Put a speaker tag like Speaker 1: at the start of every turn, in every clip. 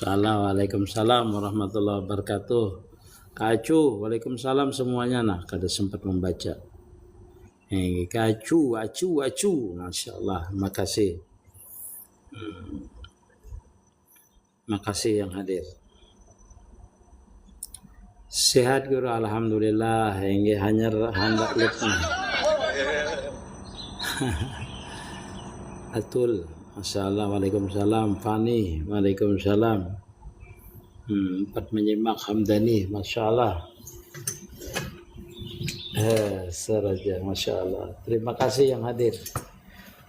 Speaker 1: Waalaikumsalam warahmatullahi wabarakatuh. Kacu, waalaikumsalam semuanya. Nah, kada sempat membaca. Kacu, acu, masya Allah. Makasih, makasih yang hadir. Sehat guru, alhamdulillah. Hingga hanyar hendak lutna. Atul, masya Allah. Waalaikumsalam. Fani, waalaikumsalam. Empat menyimak Hamdani, masya Allah. Seraja, masya Allah. Terima kasih yang hadir.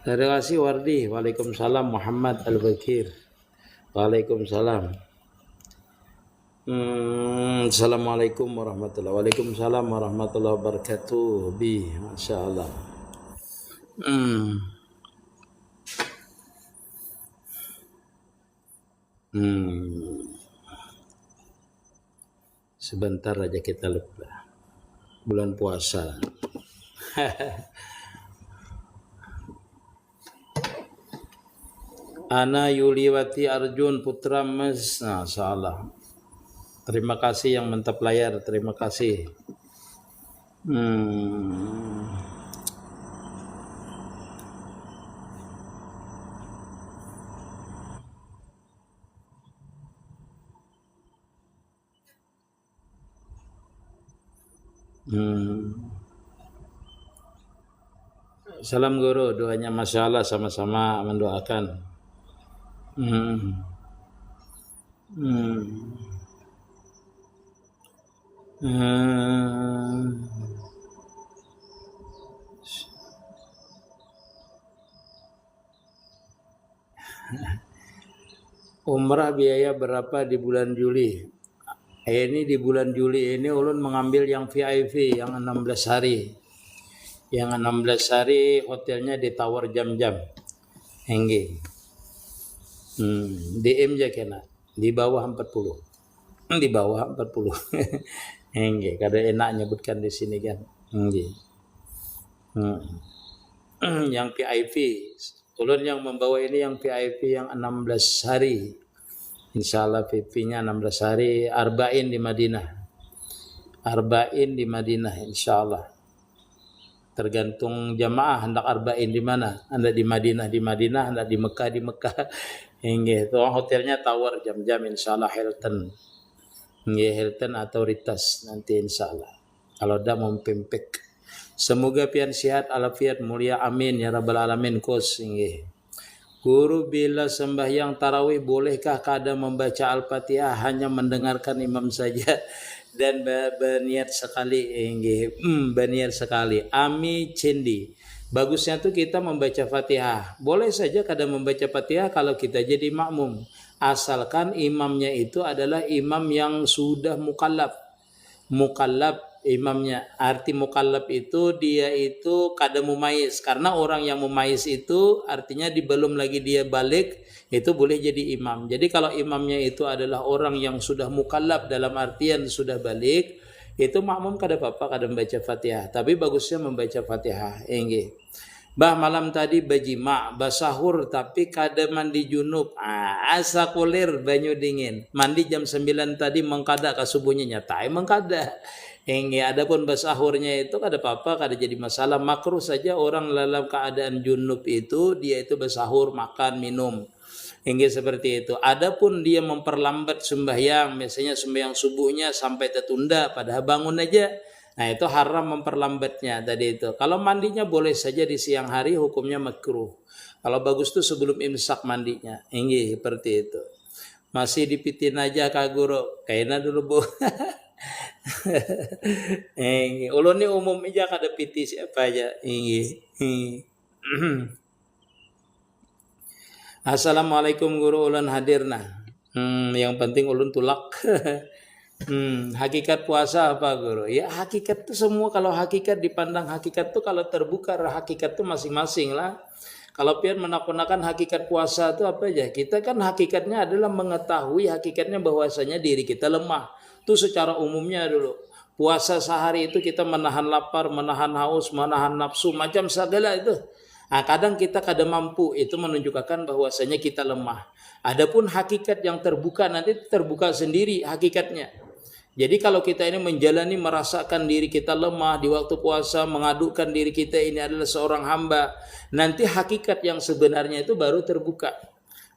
Speaker 1: Terima kasih Wardi. Waalaikumsalam. Muhammad Al-Bakir. Waalaikumsalam. Assalamualaikum warahmatullahi wabarakatuh. Waalaikumsalam warahmatullahi wabarakatuh. Bi, masya Allah. Sebentar aja kita lupa. Bulan puasa. Ana Yuliwati Arjun Putra Mas. Nah, salah. Terima kasih yang mentap layar. Terima kasih. Salam guru, doanya masya Allah, sama-sama mendoakan. Umrah biaya berapa di bulan Juli? Ini di bulan Juli ini ulun mengambil yang VIP yang 16 hari. Yang 16 hari hotelnya ditawar jam-jam. Engge. DM aja kena. Di bawah 40. Di bawah 40. Engge, kada enak nyebutkan di sini kan. Engge. Yang VIP. Ulun yang membawa ini yang VIP yang 16 hari. Insya Allah VIP-nya 16 hari. Arba'in di Madinah. Arba'in di Madinah insya Allah. Tergantung jamaah hendak arba'in di mana. Hendak di Madinah, hendak di Mekah. Hingga itu hotelnya tawar jam-jam insya Allah Hilton. Hilton atau Ritas nanti insya Allah. Kalau dah mempempek. Semoga pian sehat, alafiat, mulia, amin ya rabbal alamin. Kos hingga. Guru, bila sembahyang tarawih bolehkah kada membaca Al-Fatihah, hanya mendengarkan imam saja dan berniat sekali? Berniat sekali. Ami Cendi. Bagusnya tuh kita membaca Fatihah. Boleh saja kada membaca Fatihah kalau kita jadi makmum. Asalkan imamnya itu adalah imam yang sudah mukallaf. Mukallaf imamnya. Arti mukallaf itu dia itu kada mumais. Karena orang yang mumais itu artinya belum lagi dia balik, itu boleh jadi imam. Jadi kalau imamnya itu adalah orang yang sudah mukallaf dalam artian sudah balik, itu makmum kada apa-apa kada membaca Fatihah. Tapi bagusnya membaca Fatihah. Bah malam tadi bajima, basahur tapi kada mandi junub. Asa kulir banyu dingin. Mandi jam 9 tadi mengkada ke subuhnya nyatai mengkada. Adapun basahurnya itu kada apa-apa, kada jadi masalah. Makruh saja orang dalam keadaan junub itu dia itu basahur, makan, minum. Seperti itu. Adapun dia memperlambat sembahyang, misalnya sembahyang subuhnya sampai tertunda padahal bangun aja. Nah itu haram memperlambatnya tadi itu. Kalau mandinya boleh saja di siang hari, hukumnya makruh. Kalau bagus tuh sebelum imsak mandinya. Seperti itu. Masih dipitin aja Kak Guru. Kayaknya dulu Bu. Ulun ni umum aja kada piti siapa aja. Assalamualaikum Guru, ulun hadir nah. Yang penting ulun tulak. Hakikat puasa apa Guru? Ya hakikat itu semua, kalau hakikat dipandang hakikat itu kalau terbuka hakikat itu masing-masing lah. Kalau pian menakunakan hakikat puasa itu apa aja? Kita kan hakikatnya adalah mengetahui hakikatnya bahwasanya diri kita lemah. Itu secara umumnya dulu. Puasa sehari itu kita menahan lapar, menahan haus, menahan nafsu, macam segala itu. Nah, kadang kita kada mampu, itu menunjukkan bahwasanya kita lemah. Adapun hakikat yang terbuka nanti terbuka sendiri hakikatnya. Jadi kalau kita ini menjalani merasakan diri kita lemah di waktu puasa, mengadukan diri kita ini adalah seorang hamba, nanti hakikat yang sebenarnya itu baru terbuka.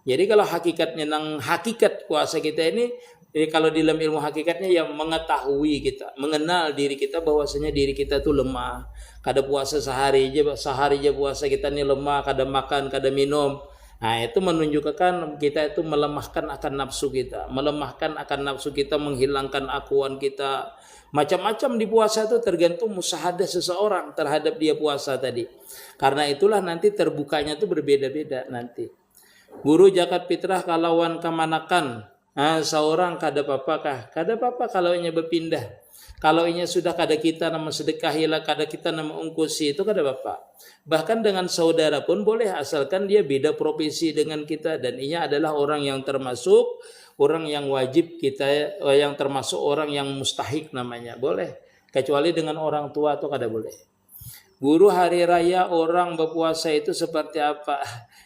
Speaker 1: Jadi kalau hakikatnya nang hakikat puasa kita ini, jadi kalau di dalam ilmu hakikatnya yang mengetahui kita, mengenal diri kita bahwasanya diri kita tuh lemah. Kada puasa sehari aja puasa kita ini lemah, kada makan, kada minum. Nah, itu menunjukkan kita itu melemahkan akan nafsu kita, melemahkan akan nafsu kita, menghilangkan akuan kita. Macam-macam di puasa itu tergantung musahadah seseorang terhadap dia puasa tadi. Karena itulah nanti terbukanya itu berbeda-beda nanti. Guru zakat fitrah kalawan kemanakan, seorang kada apa-apakah? Kada apa-apa kalau inya berpindah. Kalau inya sudah kada kita nama sedekahilah, kada kita nama ungkusi, itu kada apa-apa. Bahkan dengan saudara pun boleh, asalkan dia beda profesi dengan kita dan inya adalah orang yang termasuk orang yang wajib kita, yang termasuk orang yang mustahik namanya, boleh. Kecuali dengan orang tua itu kada boleh. Guru, hari raya orang berpuasa itu seperti apa?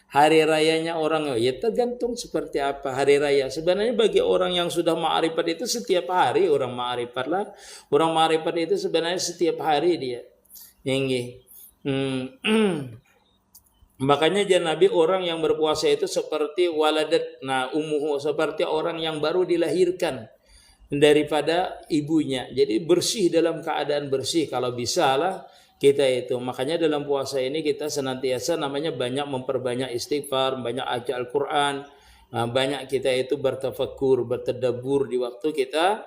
Speaker 1: Hari rayanya orang, ya tergantung seperti apa hari raya. Sebenarnya bagi orang yang sudah ma'rifat itu setiap hari orang ma'rifat lah. Orang ma'rifat itu sebenarnya setiap hari dia. Yang makanya jangan Nabi orang yang berpuasa itu seperti waladat umuhu, seperti orang yang baru dilahirkan daripada ibunya. Jadi bersih, dalam keadaan bersih kalau bisa lah kita itu. Makanya dalam puasa ini kita senantiasa namanya banyak memperbanyak istighfar, banyak aja Al-Quran, banyak kita itu bertafakur, bertadabur di waktu kita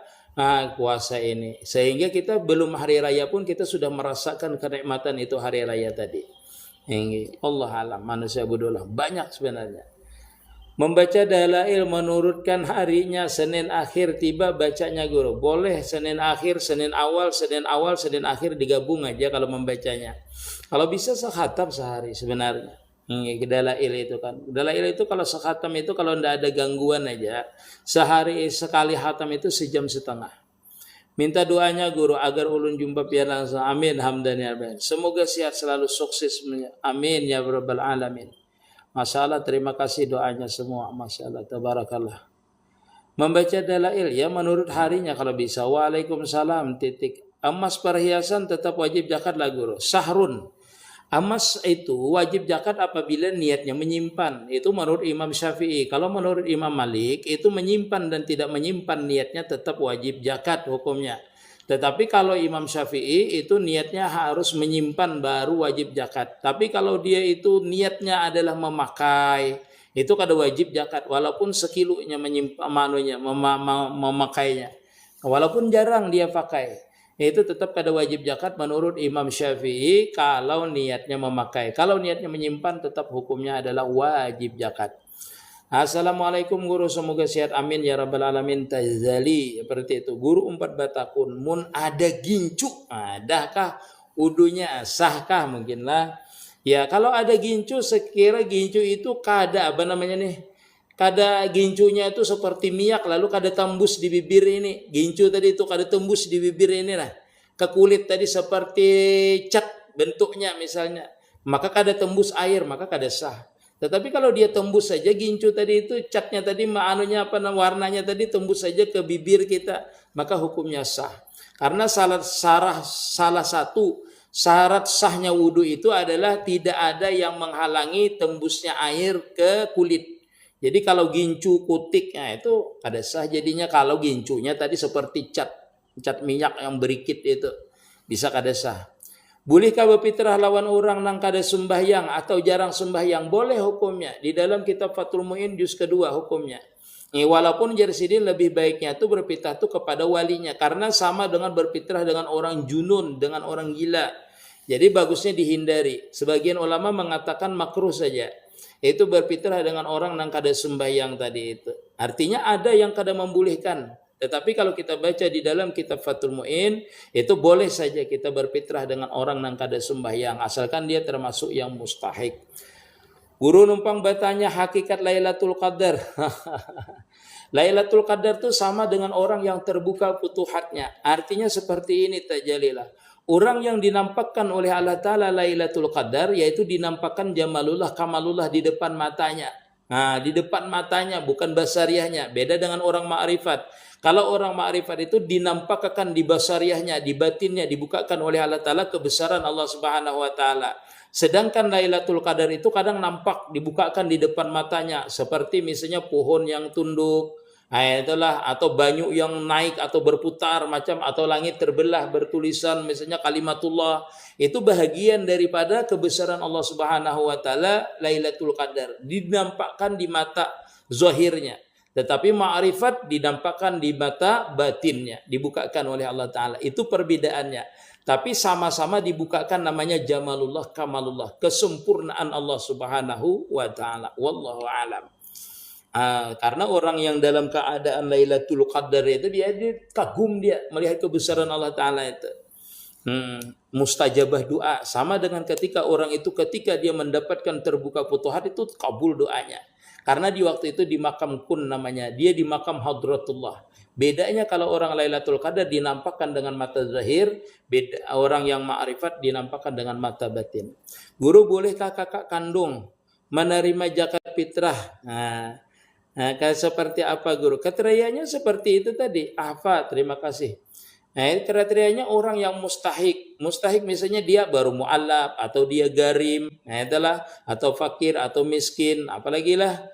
Speaker 1: puasa ini. Sehingga kita belum hari raya pun kita sudah merasakan kenikmatan itu hari raya tadi. Ini Allah alam, manusia bodohlah banyak sebenarnya. Membaca dalail menurutkan harinya Senin akhir tiba bacanya guru. Boleh Senin akhir, Senin awal, Senin akhir digabung aja kalau membacanya. Kalau bisa sekhatam sehari sebenarnya. Dalail itu kan. Dalail itu kalau sekhatam itu kalau tidak ada gangguan aja. Sehari sekali hatam itu sejam setengah. Minta doanya guru agar ulun jumpa pian langsung. Amin hamdan ya rabbal. Semoga sehat selalu, sukses. Amin ya rabbal alamin. Masya Allah, terima kasih doanya semua. Masya Allah, tabarakallah. Membaca dalail ya menurut harinya kalau bisa. Waalaikumsalam titik. Emas perhiasan tetap wajib zakat lah guru. Sahrun. Emas itu wajib zakat apabila niatnya menyimpan. Itu menurut Imam Syafi'i. Kalau menurut Imam Malik itu menyimpan dan tidak menyimpan niatnya tetap wajib zakat hukumnya. Tetapi kalau Imam Syafi'i itu niatnya harus menyimpan baru wajib zakat. Tapi kalau dia itu niatnya adalah memakai, itu kada wajib zakat walaupun sekilonya menyimpan memakainya. Walaupun jarang dia pakai, itu tetap kada wajib zakat menurut Imam Syafi'i kalau niatnya memakai. Kalau niatnya menyimpan tetap hukumnya adalah wajib zakat. Assalamualaikum guru, semoga sehat amin ya rabbal alamin. Tazali seperti itu guru. 4 batakun mun ada gincu, adakah udunya, sahkah? Mungkin lah ya. Kalau ada gincu, sekira gincu itu kada apa namanya nih, kada gincunya itu seperti minyak lalu kada tembus di bibir ini. Gincu tadi itu kada tembus di bibir ini lah, ke kulit tadi seperti cat bentuknya misalnya, maka kada tembus air, maka kada sah. Tetapi kalau dia tembus saja gincu tadi itu, catnya tadi, warnanya tadi tembus saja ke bibir kita, maka hukumnya sah. Karena salah satu syarat sahnya wudhu itu adalah tidak ada yang menghalangi tembusnya air ke kulit. Jadi kalau gincu kutiknya itu kada sah jadinya. Kalau gincunya tadi seperti cat minyak yang berikit itu bisa kada sah. Bolehkah berfitrah lawan orang nang kada sembahyang atau jarang sembahyang? Boleh hukumnya. Di dalam kitab Fathul Mu'in juz kedua hukumnya. Walaupun Jarsidin lebih baiknya itu berfitrah itu kepada walinya. Karena sama dengan berfitrah dengan orang junun, dengan orang gila. Jadi bagusnya dihindari. Sebagian ulama mengatakan makruh saja. Itu berfitrah dengan orang nang kada sembahyang tadi itu. Artinya ada yang kada membolehkan. Tetapi kalau kita baca di dalam kitab Fathul Mu'in, itu boleh saja kita berfitrah dengan orang yang kada sembahyang, asalkan dia termasuk yang mustahik. Guru numpang bertanya hakikat Lailatul Qadar. Lailatul Qadar itu sama dengan orang yang terbuka futuhatnya. Artinya seperti ini tajalilah. Orang yang dinampakkan oleh Allah Ta'ala Lailatul Qadar, yaitu dinampakkan jamalullah, kamalullah di depan matanya. Nah, di depan matanya, bukan basariahnya. Beda dengan orang ma'rifat. Kalau orang ma'rifat itu dinampakkan di basariahnya, di batinnya, dibukakan oleh Allah Ta'ala kebesaran Allah Subhanahu Wa Ta'ala. Sedangkan Lailatul Qadar itu kadang nampak, dibukakan di depan matanya. Seperti misalnya pohon yang tunduk, itulah, atau banyu yang naik atau berputar macam, atau langit terbelah bertulisan misalnya kalimatullah. Itu bahagian daripada kebesaran Allah Subhanahu Wa Ta'ala Lailatul Qadar, dinampakkan di mata zahirnya. Tetapi ma'rifat dinampakkan di mata batinnya, dibukakan oleh Allah Ta'ala. Itu perbedaannya. Tapi sama-sama dibukakan, namanya jamalullah, kamalullah, kesempurnaan Allah Subhanahu Wa Ta'ala. Wallahu a'lam. Karena orang yang dalam keadaan Lailatul Qadar itu dia kagum, dia melihat kebesaran Allah Ta'ala itu. Mustajabah doa. Sama dengan ketika orang itu ketika dia mendapatkan terbuka futuhat itu kabul doanya. Karena di waktu itu di makam kun namanya, dia di makam hadratullah. Bedanya kalau orang Lailatul Qadar dinampakkan dengan mata zahir, beda orang yang ma'rifat dinampakkan dengan mata batin. Guru, bolehkah kakak kandung menerima zakat fitrah? Kayak seperti apa guru? Kriterianya seperti itu tadi. Apa? Terima kasih. Kriterianya orang yang mustahik. Mustahik misalnya dia baru mu'allaf, atau dia garim, itulah, atau fakir, atau miskin, apalagi lah.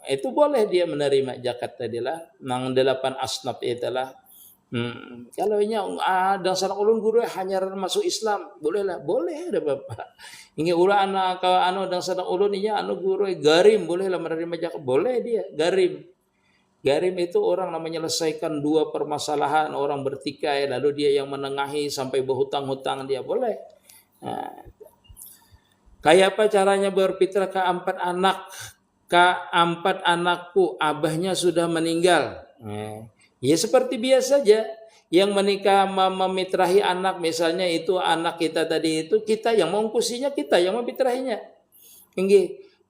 Speaker 1: Itu boleh dia menerima zakat tadilah. Nang 8 asnaf itulah. Kalau ini ada sanak ulun guru hanya masuk Islam, bolehlah, boleh ada bapak. Ini ulah anak dan sanak ulun ini guru garim, bolehlah menerima zakat, boleh dia garim. Garim itu orang namanya menyelesaikan 2 permasalahan, orang bertikai lalu dia yang menengahi sampai berhutang-hutang, dia boleh. Kayak apa caranya berfitrah ke 4 anak? Ke-4 anakku abahnya sudah meninggal. Ya seperti biasa saja, yang menikah memitrahi anak misalnya itu anak kita tadi itu, kita yang mengungkusinya, kita yang memitrahinya.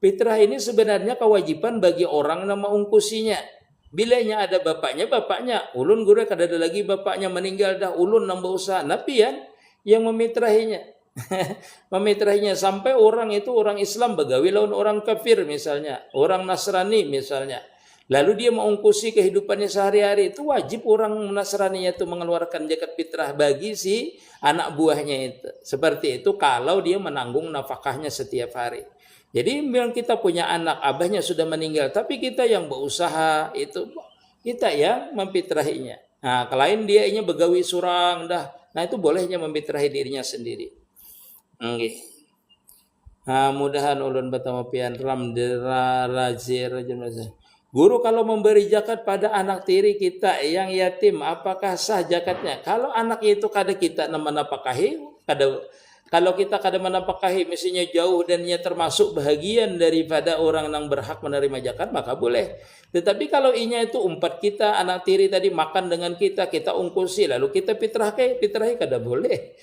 Speaker 1: Fitrah ini sebenarnya kewajiban bagi orang yang mengungkusinya. Bilanya ada bapaknya, ulun guru kada ada lagi bapaknya meninggal dah, ulun nambah usaha, napian yang memitrahinya. Memitrahinya sampai orang itu orang Islam begawi lawan orang kafir misalnya, orang Nasrani misalnya. Lalu dia mengungkusi kehidupannya sehari-hari, itu wajib orang Nasraninya itu mengeluarkan zakat fitrah bagi si anak buahnya itu. Seperti itu kalau dia menanggung nafkahnya setiap hari. Jadi bilang kita punya anak, abahnya sudah meninggal, tapi kita yang berusaha itu, kita yang memfitrahinya. Nah, kelain dia ini begawi surang dah, nah itu bolehnya memfitrahi dirinya sendiri. Mudahan ulun bertemu pian ram dera razir. Guru, kalau memberi zakat pada anak tiri kita yang yatim, apakah sah zakatnya? Kalau anak itu kada kita menapakahi, kalau kita kada menapakahi, mestinya jauh dan ia termasuk bahagian daripada orang yang berhak menerima zakat, maka boleh. Tetapi kalau inya itu umpat kita, anak tiri tadi makan dengan kita ungkusi, lalu kita fitrahi kada boleh.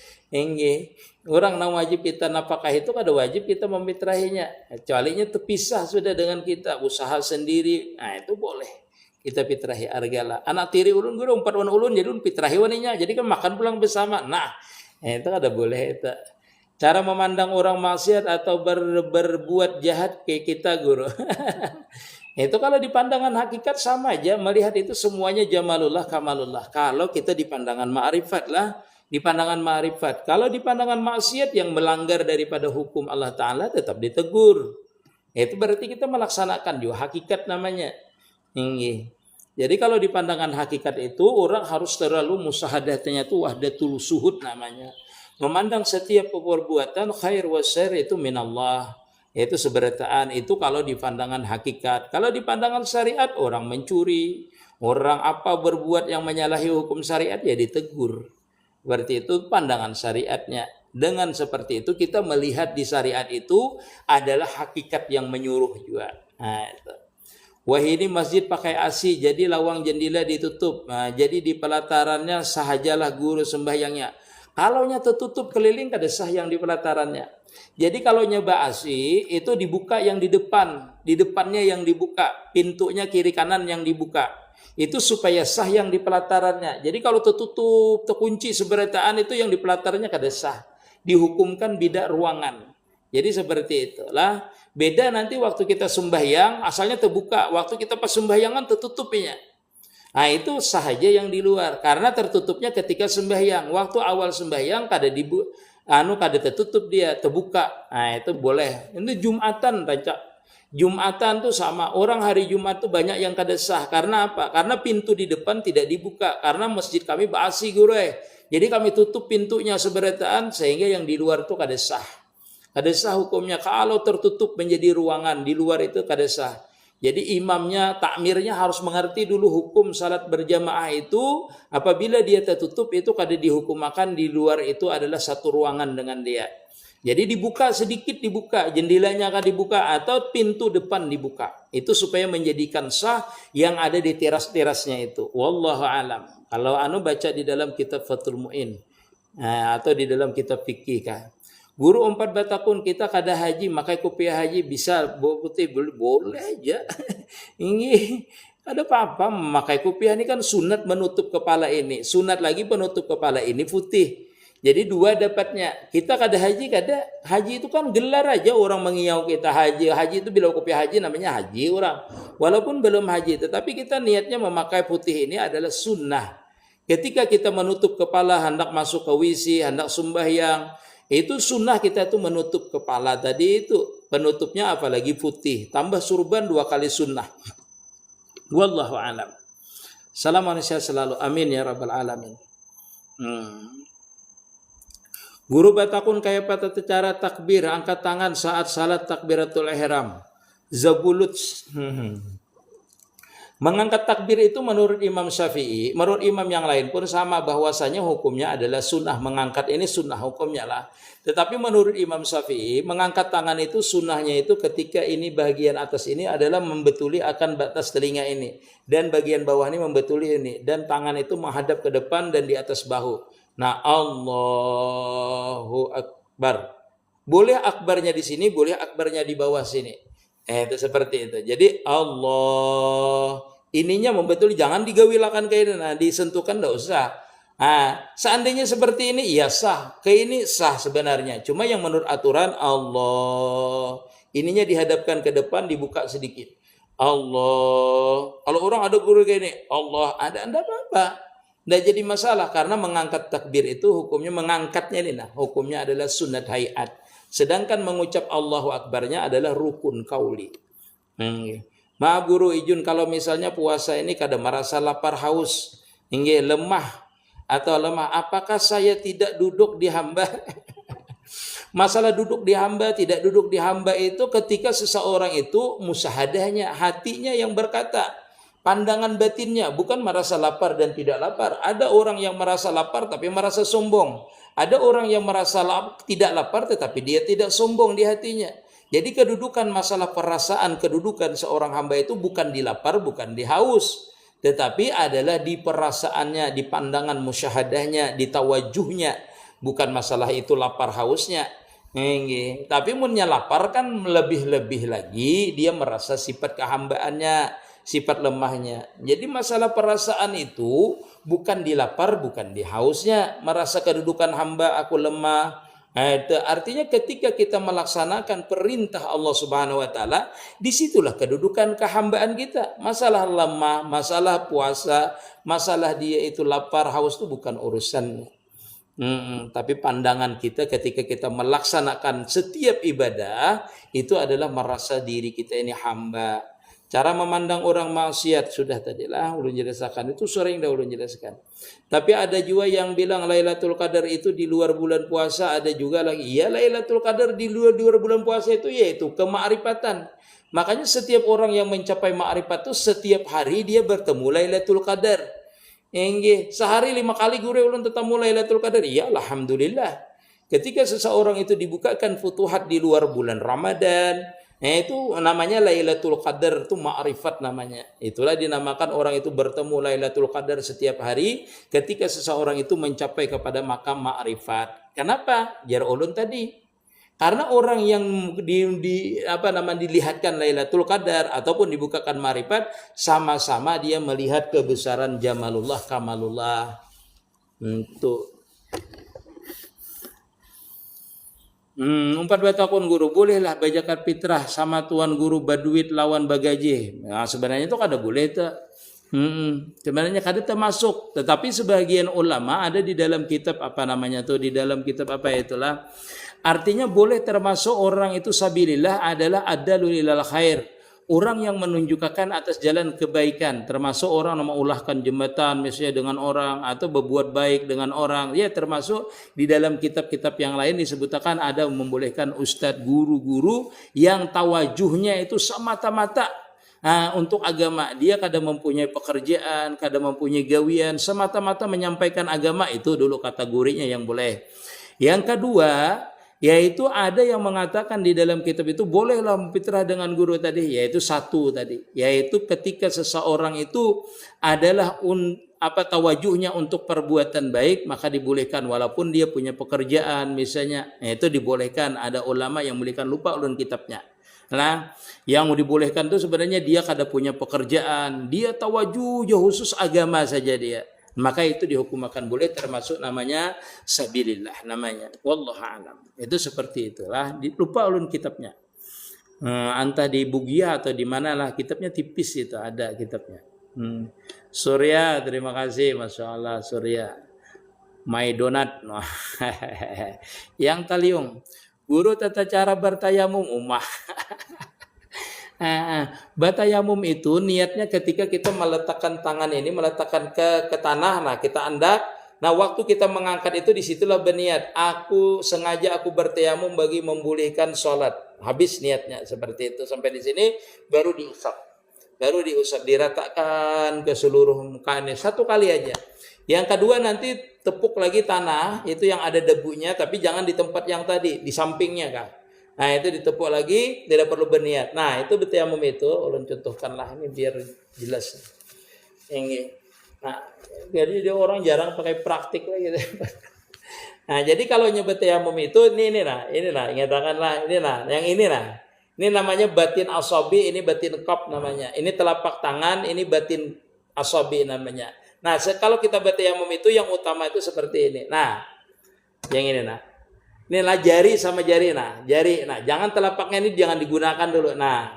Speaker 1: Orang yang wajib kita nafkah itu kada wajib kita memitrahinya, kecuali nya terpisah sudah dengan kita, usaha sendiri, nah itu boleh kita fitrahi argala. Anak tiri ulun guru 4 wan ulun jadi ulun fitrahi waninya, jadi kan makan pulang bersama. Nah itu kada boleh itu. Cara memandang orang maksiat atau berbuat jahat kayak kita guru. Itu kalau di pandangan hakikat sama aja, melihat itu semuanya jamalullah, kamalullah. Kalau kita di pandangan ma'rifat lah, di pandangan ma'rifat. Kalau di pandangan maksiat yang melanggar daripada hukum Allah Ta'ala tetap ditegur. Itu berarti kita melaksanakan juga hakikat namanya. Jadi kalau di pandangan hakikat itu orang harus terlalu musahadatnya itu wahdatul suhud namanya. Memandang setiap perbuatan khair wa syarr itu minallah. Itu seberataan itu kalau di pandangan hakikat. Kalau di pandangan syariat orang mencuri, orang apa berbuat yang menyalahi hukum syariat ya ditegur. Berarti itu pandangan syariatnya. Dengan seperti itu kita melihat di syariat itu adalah hakikat yang menyuruh juga. Nah, itu. Wah ini masjid pakai AC, jadi lawang jendela ditutup. Nah, jadi di pelatarannya sahajalah guru sembahyangnya. Kalau nya tertutup keliling kada sah yang di pelatarannya. Jadi kalau nyoba AC itu dibuka yang di depan, di depannya yang dibuka, pintunya kiri kanan yang dibuka. Itu supaya sah yang di pelatarannya. Jadi kalau tertutup, terkunci seberataan itu yang di pelatarannya kada sah. Dihukumkan bidak ruangan. Jadi seperti itulah. Beda nanti waktu kita sembahyang, asalnya terbuka. Waktu kita pas sembahyangan tertutupnya. Nah itu sahaja yang di luar. Karena tertutupnya ketika sembahyang. Waktu awal sembahyang kada kada tertutup dia, terbuka. Nah itu boleh. Ini Jumatan rancak. Jumatan tuh sama. Orang hari Jumat tuh banyak yang kada sah. Karena apa? Karena pintu di depan tidak dibuka. Karena masjid kami basi guru. Jadi kami tutup pintunya seberataan sehingga yang di luar tuh kada sah. Kada sah hukumnya kalau tertutup menjadi ruangan. Di luar itu kada sah. Jadi imamnya, takmirnya harus mengerti dulu hukum salat berjamaah itu. Apabila dia tertutup itu kada dihukumakan di luar itu adalah satu ruangan dengan dia. Jadi dibuka sedikit dibuka, jendelanya akan dibuka atau pintu depan dibuka. Itu supaya menjadikan sah yang ada di teras-terasnya itu. Wallahu alam. Kalau baca di dalam kitab Fathul Mu'in atau di dalam kitab fikih kah. Guru 4 batakun kita kada haji, makai kopiah haji bisa putih boleh aja. Ini ada apa-apa memakai kopiah ini kan sunat menutup kepala ini, sunat lagi penutup kepala ini putih. Jadi dua dapatnya. Kita kada haji kada. Haji itu kan gelar aja orang mengiau kita haji. Haji itu bila kopiah haji namanya haji orang. Walaupun belum haji, tetapi kita niatnya memakai putih ini adalah sunnah. Ketika kita menutup kepala hendak masuk ke WC, hendak sembahyang, itu sunnah kita itu menutup kepala tadi itu. Penutupnya apalagi putih. Tambah surban 2 kali sunnah. Wallahu alam. Salam manusia selalu. Amin ya rabbal alamin. Guru batakun kaya pada cara takbir, angkat tangan saat salat takbiratul ihram. Zabulut. Mengangkat takbir itu menurut Imam Syafi'i, menurut imam yang lain pun sama bahwasanya hukumnya adalah sunnah. Mengangkat ini sunnah hukumnya lah. Tetapi menurut Imam Syafi'i, mengangkat tangan itu sunnahnya itu ketika ini bagian atas ini adalah membetuli akan batas telinga ini. Dan bagian bawah ini membetuli ini. Dan tangan itu menghadap ke depan dan di atas bahu. Nah, Allahu Akbar. Boleh akbarnya di sini, boleh akbarnya di bawah sini. Itu seperti itu. Jadi Allah ininya membetuli, jangan digawilakan kayak ini. Nah, disentuhkan enggak usah. Nah, seandainya seperti ini ya sah. Kayak ini sah sebenarnya. Cuma yang menurut aturan Allah ininya dihadapkan ke depan, dibuka sedikit. Allah. Kalau orang ada guru kayak ini, Allah ada apa-apa. Tidak jadi masalah karena mengangkat takbir itu hukumnya mengangkatnya ini nah hukumnya adalah sunat hayat. Sedangkan mengucap Allahu Akbarnya adalah rukun kauli. Maaf guru Ijun kalau misalnya puasa ini kadang merasa lapar haus, lemah atau lemah, apakah saya tidak duduk di hamba? Masalah duduk di hamba, tidak duduk di hamba itu ketika seseorang itu musahadahnya, hatinya yang berkata. Pandangan batinnya bukan merasa lapar dan tidak lapar. Ada orang yang merasa lapar tapi merasa sombong. Ada orang yang merasa tidak lapar tetapi dia tidak sombong di hatinya. Jadi kedudukan masalah perasaan, kedudukan seorang hamba itu bukan di lapar, bukan di haus. Tetapi adalah di perasaannya, di pandangan musyahadahnya, di tawajuhnya. Bukan masalah itu lapar hausnya. Tapi munnya lapar kan lebih-lebih lagi dia merasa sifat kehambaannya, sifat lemahnya. Jadi masalah perasaan itu bukan di lapar, bukan di hausnya. Merasa kedudukan hamba aku lemah. Itu artinya ketika kita melaksanakan perintah Allah Subhanahu wa taala, disitulah kedudukan kehambaan kita. Masalah lemah, masalah puasa, masalah dia itu lapar, haus itu bukan urusannya. Tapi pandangan kita ketika kita melaksanakan setiap ibadah itu adalah merasa diri kita ini hamba. Cara memandang orang maksiat sudah tadilah ulun jelaskan, itu sering dah ulun jelaskan. Tapi ada juga yang bilang Lailatul Qadar itu di luar bulan puasa, ada juga lagi ya Lailatul Qadar di luar bulan puasa itu yaitu kemakrifatan. Makanya setiap orang yang mencapai makrifat itu setiap hari dia bertemu Lailatul Qadar. Sehari 5 kali guru ulun ketemu Lailatul Qadar. Ya alhamdulillah. Ketika seseorang itu dibukakan futuhat di luar bulan Ramadan, itu namanya Lailatul Qadar, itu ma'rifat namanya. Itulah dinamakan orang itu bertemu Lailatul Qadar setiap hari ketika seseorang itu mencapai kepada makam ma'rifat. Kenapa? Jar ulun tadi. Karena orang yang dilihatkan Lailatul Qadar ataupun dibukakan marifat, sama-sama dia melihat kebesaran jamalullah kamalullah. Untuk umpat batakun guru, bolehlah bajakan fitrah sama tuan guru baduit lawan bagaji. Nah, sebenarnya itu kada boleh tak. Sebenarnya kada termasuk, tetapi sebagian ulama ada di dalam kitab di dalam kitab itulah. Artinya boleh termasuk orang itu sabilillah adalah adalul ilal khair. Orang yang menunjukkan atas jalan kebaikan, termasuk orang yang mengulahkan jembatan misalnya dengan orang atau berbuat baik dengan orang. Ya, termasuk di dalam kitab-kitab yang lain disebutkan ada membolehkan ustadz, guru-guru yang tawajuhnya itu semata-mata untuk agama. Dia kadang mempunyai pekerjaan, kadang mempunyai gawian, semata-mata menyampaikan agama, itu dulu kategorinya yang boleh. Yang kedua, yaitu ada yang mengatakan di dalam kitab itu bolehlah fitrah dengan guru tadi, yaitu satu tadi, yaitu ketika seseorang itu adalah tawajuhnya untuk perbuatan baik, maka dibolehkan walaupun dia punya pekerjaan misalnya, itu dibolehkan. Ada ulama yang membolehkan, lupa ulun kitabnya. Nah, yang dibolehkan itu sebenarnya dia kada punya pekerjaan, dia tawajuh khusus agama saja dia. Maka itu dihukumakan boleh, termasuk namanya sabilillah namanya. Wallahu a'lam. Itu seperti itulah. Lupa ulun kitabnya. Entah di Bugia atau di manalah, kitabnya tipis itu, ada kitabnya. Surya, terima kasih, Masya Allah Surya. My donat. Yang Taliung, guru tata cara bertayamum ummah. Batayamum itu niatnya ketika kita meletakkan tangan ini, meletakkan ke tanah, nah kita andak. Nah, waktu kita mengangkat itu disitulah berniat. Aku bertayamum bagi membolehkan sholat. Habis niatnya seperti itu. Sampai di sini baru diusap. Diratakan ke seluruh mukanya satu kali aja. Yang kedua nanti tepuk lagi tanah itu yang ada debunya, tapi jangan di tempat yang tadi, di sampingnya kan. Nah, itu ditepuk lagi, tidak perlu berniat. Nah, itu bertayamum itu, ulun contohkanlah ini biar jelas. Ini. Nah, jadi dia orang jarang pakai praktik lagi. Nah, jadi kalau nyebut tayamum itu inilah, nyatakanlah yang inilah. Ini namanya batin asabi, ini batin qab namanya. Ini telapak tangan, ini batin asabi namanya. Nah, kalau kita bertayamum itu yang utama itu seperti ini. Nah, yang ini nah. Inilah jari sama jari. Nah, jangan telapaknya ini jangan digunakan dulu. Nah,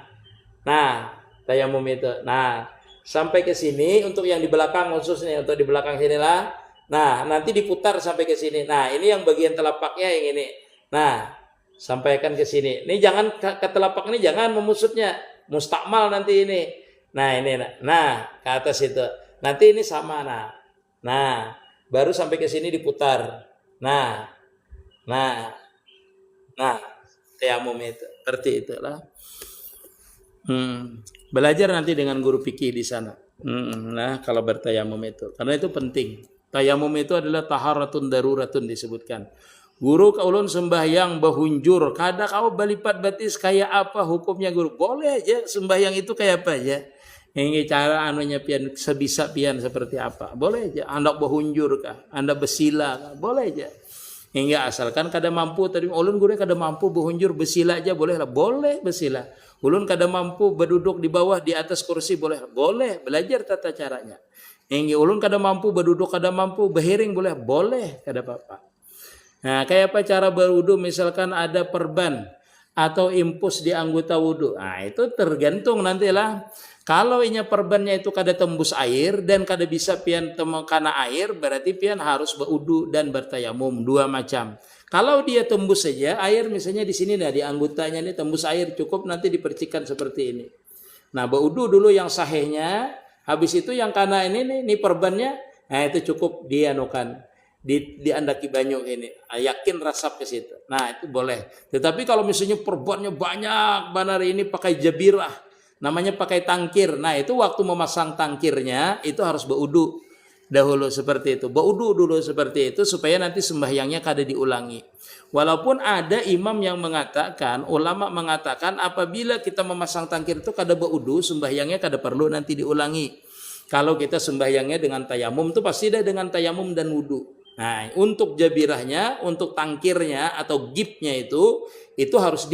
Speaker 1: tayamum itu. Nah, sampai ke sini untuk yang di belakang khususnya, untuk di belakang sinilah. Nah, nanti diputar sampai ke sini. Nah, ini yang bagian telapaknya yang ini. Nah, sampaikan ke sini. Ini jangan ke telapak ini jangan memusutnya. Mustakmal nanti ini. Nah, ini. Nah, ke atas itu. Nanti ini sama. Nah, baru sampai ke sini diputar. Nah, tayamum itu seperti itulah. Belajar nanti dengan guru fikih di sana. Nah, kalau bertayamum itu, karena itu penting. Tayamum itu adalah taharatun daruratun disebutkan. Guru kaulun sembahyang bahunjur, kada kau balipat batis kayak apa hukumnya guru? Boleh aja sembahyang itu kayak apa aja. Ini cara anunya pian sebisa pian seperti apa? Boleh aja. Anda bahunjur kah? Anda besila kah? Boleh aja. Hingga asalkan kada mampu tadi ulun guru kada mampu berhunjur besila aja boleh lah, boleh besila. Ulun kada mampu berduduk di bawah di atas kursi boleh belajar tata caranya. Hingga ulun kada mampu berduduk, kada mampu berhiring boleh kada apa-apa. Nah, kayak apa cara berwudu, misalkan ada perban atau impus di anggota wudu. Nah, itu tergantung nantilah. Kalau inya perbannya itu kada tembus air dan kada bisa pian karena air, berarti pian harus berudu dan bertayamum, dua macam. Kalau dia tembus saja air, misalnya di sini di anggotanya ini tembus air, cukup nanti dipercikan seperti ini. Nah, berudu dulu yang sahihnya, habis itu yang karena ini perbannya, nah itu cukup dianukan, diandaki banyu ini, yakin rasap ke situ. Nah, itu boleh. Tetapi kalau misalnya perbannya banyak, benar ini pakai jabirah. Namanya pakai tangkir. Nah, itu waktu memasang tangkirnya itu harus berudu dahulu seperti itu. Berudu dulu seperti itu supaya nanti sembahyangnya kada diulangi. Walaupun ada imam yang mengatakan, ulama mengatakan apabila kita memasang tangkir itu kada berudu, sembahyangnya kada perlu nanti diulangi. Kalau kita sembahyangnya dengan tayamum itu pasti dah dengan tayamum dan wudu. Nah, untuk jabirahnya, untuk tangkirnya atau gipnya itu harus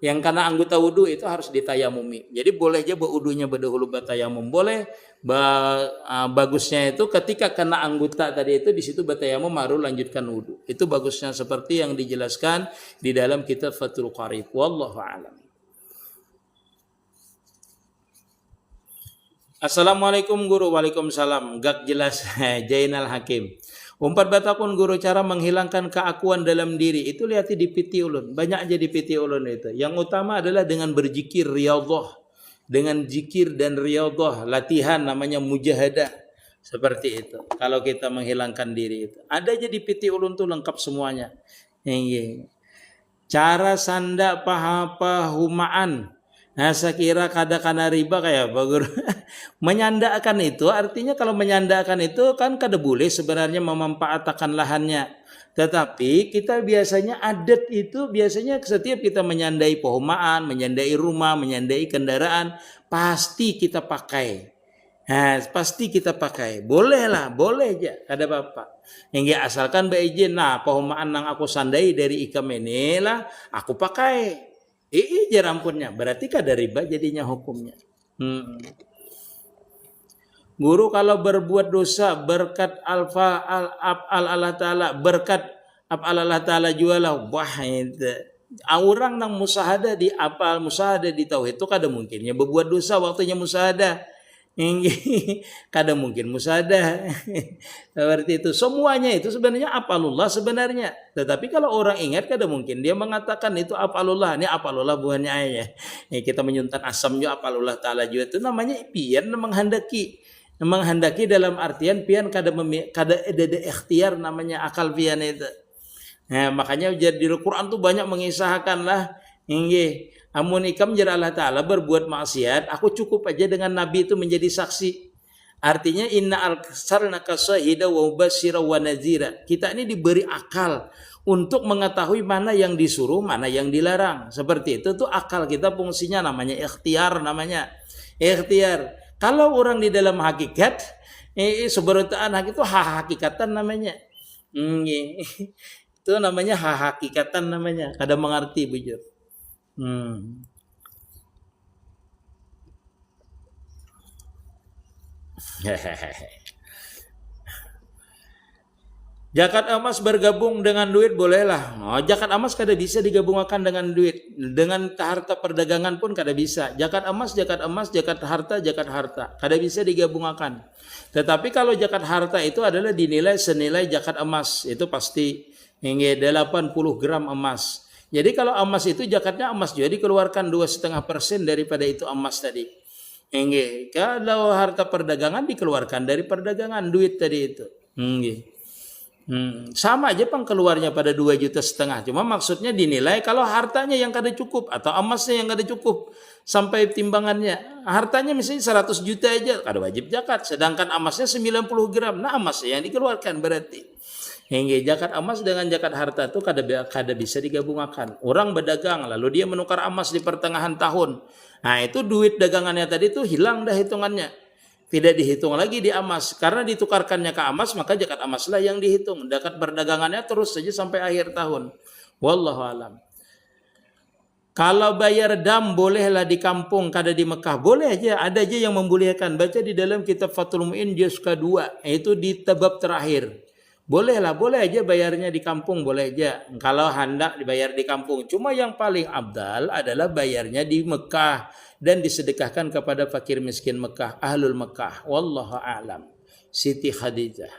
Speaker 1: yang karena anggota wudhu itu harus ditayamumi. Jadi boleh aja wudhunya berdahulu bertayamum. Boleh bagusnya itu ketika kena anggota tadi itu di situ bertayamum baru lanjutkan wudhu. Itu bagusnya seperti yang dijelaskan di dalam kitab Fathul Qarib. Wallahu a'lam. Assalamualaikum guru. Waalaikumsalam. Gak jelas. Jainal Hakim. Umpat batakun guru cara menghilangkan keakuan dalam diri. Itu lihat di piti ulun. Banyak aja di piti ulun itu. Yang utama adalah dengan berzikir riyadhah. Dengan zikir dan riyadhah. Latihan namanya mujahadah. Seperti itu. Kalau kita menghilangkan diri itu. Ada aja di piti ulun tuh lengkap semuanya. Cara sanda pahapahumaan. Nah, saya kira kada riba kayak apa guru. Menyandakan itu artinya kalau menyandakan itu kan kada boleh sebenarnya memanfaatkan lahannya. Tetapi kita biasanya adat itu biasanya setiap kita menyandai perumahan, menyandai rumah, menyandai kendaraan pasti kita pakai. Nah, pasti kita pakai. Boleh lah, boleh aja, kada apa-apa. Yang asalkan izin, nah perumahan yang aku sandai dari ikam ini lah aku pakai. Jarampunnya berarti kada riba jadinya hukumnya. Guru kalau berbuat dosa berkat Allah Ta'ala berkat Allah Ta'ala jualah itu. Orang nang musahada di apal musahada di tauhid itu kada mungkinnya berbuat dosa waktunya musahada. Kada mungkin musada. Seperti itu. Semuanya itu sebenarnya apalullah sebenarnya. Tetapi kalau orang ingat kada mungkin dia mengatakan itu apalullah. Ini apalullah bukannya ayah. Kita menyuntan asamnya apalullah Ta'ala juga itu namanya pian menghendaki. Menghendaki dalam artian pian kada ada ikhtiar namanya akal pian itu. Nah, makanya jadi di Al-Quran tuh banyak mengisahkan lah. Amun ikam jar Allah Ta'ala berbuat maksiat, aku cukup aja dengan Nabi itu menjadi saksi. Artinya inna al-sarnaka syahida wa mubashira wa nazira. Kita ini diberi akal untuk mengetahui mana yang disuruh, mana yang dilarang. Seperti itu tuh akal kita fungsinya namanya ikhtiar namanya. Ikhtiar. Kalau orang di dalam hakikat, seberataan hak itu hakikatan namanya. Itu namanya hakikatan namanya. Kada mengerti bujur. Zakat emas bergabung dengan duit bolehlah. Zakat emas kada bisa digabungkan dengan duit. Dengan harta perdagangan pun kada bisa. Zakat emas, zakat harta. Kada bisa digabungkan. Tetapi kalau zakat harta itu adalah dinilai senilai zakat emas. Itu pasti hingga 80 gram emas. Jadi kalau emas itu zakatnya emas juga dikeluarkan 2,5% daripada itu emas tadi. Kalau harta perdagangan dikeluarkan dari perdagangan duit tadi itu. Sama aja keluarnya pada 2,5 juta. Cuma maksudnya dinilai kalau hartanya yang kada cukup atau emasnya yang kada cukup sampai timbangannya. Hartanya misalnya 100 juta aja kada wajib zakat. Sedangkan emasnya 90 gram. Nah emasnya yang dikeluarkan berarti. Hingga zakat emas dengan zakat harta itu kada bisa digabungkan. Orang berdagang lalu dia menukar emas di pertengahan tahun. Nah itu duit dagangannya tadi itu hilang dah hitungannya. Tidak dihitung lagi di emas. Karena ditukarkannya ke emas maka zakat emaslah yang dihitung. Zakat perdagangannya terus saja sampai akhir tahun. Wallahu alam. Kalau bayar dam bolehlah di kampung kada di Mekah. Boleh aja. Ada aja yang membolehkan. Baca di dalam kitab Fathul Mu'in juz ke-2. Itu di bab terakhir. Bolehlah, boleh aja bayarnya di kampung, boleh aja. Kalau hendak dibayar di kampung. Cuma yang paling abdal adalah bayarnya di Mekah. Dan disedekahkan kepada fakir miskin Mekah. Ahlul Mekah. Wallahu a'lam. Siti Khadijah.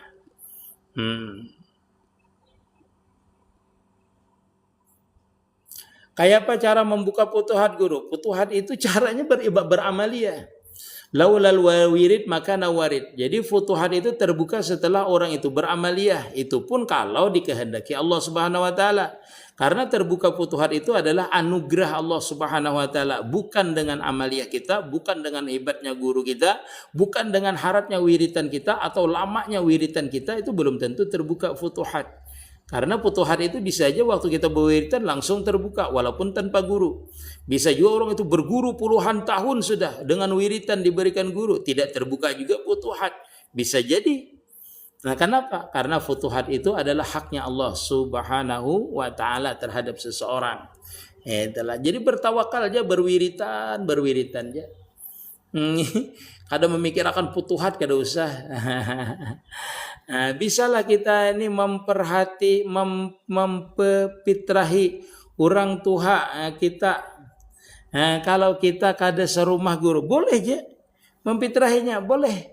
Speaker 1: Kayak apa cara membuka futuhat guru? Futuhat itu caranya beramaliyah. Laulal wirid maka nawarid. Jadi futuhat itu terbuka setelah orang itu beramaliyah. Itu pun kalau dikehendaki Allah Subhanahu wa taala. Karena terbuka futuhat itu adalah anugerah Allah Subhanahu wa taala, bukan dengan amaliyah kita, bukan dengan hebatnya guru kita, bukan dengan haratnya wiritan kita atau lamanya wiritan kita, itu belum tentu terbuka futuhat. Karena futuhat itu bisa aja waktu kita berwiritan langsung terbuka walaupun tanpa guru. Bisa juga orang itu berguru puluhan tahun sudah dengan wiritan diberikan guru, tidak terbuka juga futuhat. Bisa jadi. Nah, kenapa? Karena futuhat itu adalah haknya Allah Subhanahu wa taala terhadap seseorang. Itulah. Jadi bertawakal aja, berwiritan aja. Kada memikirkan futuhat kada usah. Nah, bisalah kita ini mempepitrahi orang tua kita. Nah, kalau kita kada serumah guru, boleh aja mempitrahinya, boleh.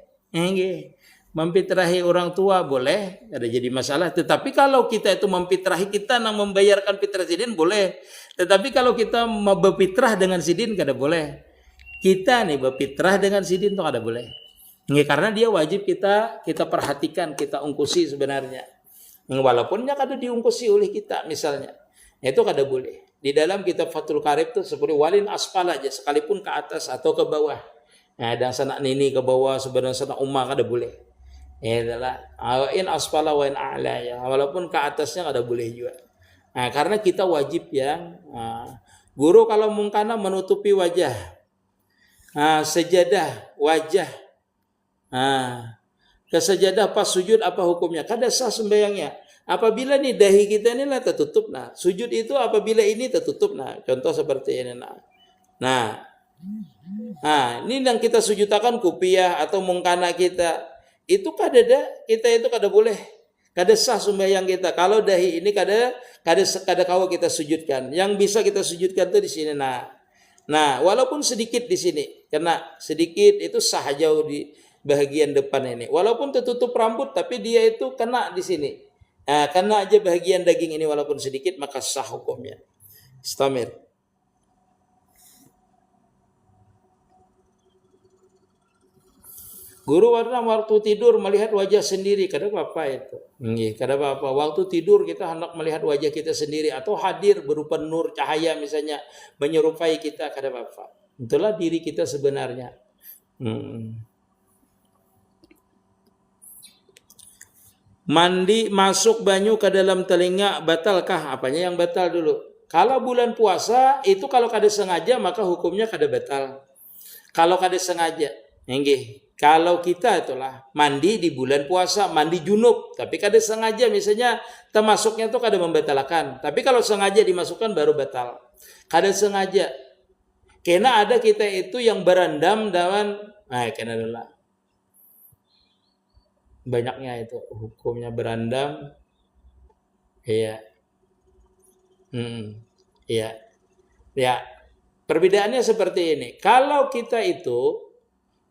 Speaker 1: Mempitrahi orang tua boleh, ada jadi masalah. Tetapi kalau kita itu mempitrahi, kita nang membayarkan fitrah sidin boleh. Tetapi kalau kita mau berfitrah dengan sidin kada boleh. Kita nih berfitrah dengan sidin tuh kada boleh. Karena dia wajib kita perhatikan, kita ungkusi sebenarnya. Walaupun kada diungkusi oleh kita misalnya. Itu kada boleh. Di dalam kitab Fathul Qarib tuh seperti walin asfal aja, sekalipun ke atas atau ke bawah. Nah, dan sanak nini ke bawah, sebenarnya sanak umma kada boleh. Itulah in asfala wa in a'la ya. Walaupun ke atasnya kada boleh juga. Nah, karena kita wajib ya. Guru kalau mungkana menutupi wajah. Sejadah wajah. Ke sejadah pas sujud apa hukumnya? Kada sah sembahyangnya. Apabila nih dahi kita ini lah tertutup, nah sujud itu apabila ini tertutup, nah contoh seperti ini, nah ini yang kita sujudkan kupiah atau mungkana kita itu kita itu kada boleh, kada sah sembahyang kita kalau dahi ini kada kau kita sujudkan. Yang bisa kita sujudkan tuh di sini, nah walaupun sedikit di sini, karena sedikit itu sah jauh di bagian depan ini, walaupun tertutup rambut tapi dia itu kena di sini. Karena aja bagian daging ini walaupun sedikit maka sah hukumnya. Istamir. Guru warna waktu tidur melihat wajah sendiri, kada apa-apa itu. Kada apa-apa. Waktu tidur kita hendak melihat wajah kita sendiri atau hadir berupa nur cahaya misalnya menyerupai kita, kada apa-apa. Itulah diri kita sebenarnya. Mandi masuk banyu ke dalam telinga batalkah? Apanya yang batal dulu? Kalau bulan puasa itu kalau kada sengaja maka hukumnya kada batal. Kalau kada sengaja, kalau kita itulah mandi di bulan puasa, mandi junub, tapi kada sengaja misalnya termasuknya itu kada membatalkan. Tapi kalau sengaja dimasukkan baru batal. Kada sengaja. Karena ada kita itu yang berendam dengan kena dulu. Banyaknya itu hukumnya berendam. Iya. Ya. Perbedaannya seperti ini. Kalau kita itu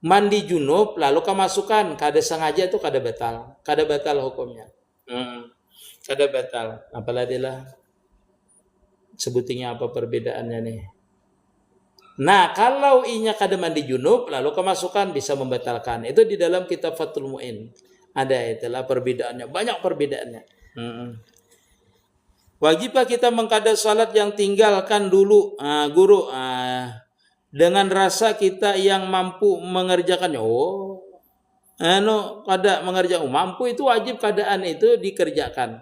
Speaker 1: mandi junub lalu kemasukan kada sengaja itu kada batal hukumnya. Kada batal. Apalagi lah sebutinya apa perbedaannya nih. Nah, kalau inya kada mandi junub lalu kemasukan bisa membatalkan. Itu di dalam kitab Fathul Mu'in. Ada itulah perbedaannya, banyak perbedaannya. Wajibkah kita mengqada salat yang tinggalkan dulu guru dengan rasa kita yang mampu mengerjakannya? Kada mengerjakan mampu itu wajib keadaan itu dikerjakan.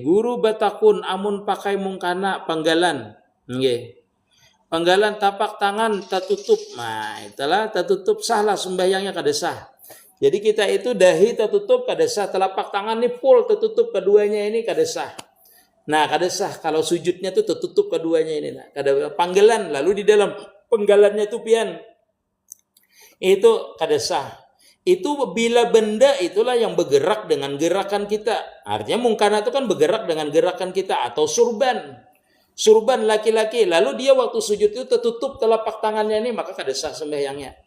Speaker 1: Guru batakun amun pakai mungkana penggalan. Penggalan tapak tangan tertutup. Nah, itulah tertutup sahlah sembahyangnya kada sah. Jadi kita itu dahi tertutup kada sah, telapak tangan ini full tertutup keduanya ini kada sah. Nah, kada sah kalau sujudnya itu tertutup keduanya ini. Kada panggalan lalu di dalam penggalannya itu pian. Itu kada sah. Itu bila benda itulah yang bergerak dengan gerakan kita. Artinya mungkana itu kan bergerak dengan gerakan kita atau surban. Surban laki-laki lalu dia waktu sujud itu tertutup telapak tangannya ini maka kada sah sembahyangnya.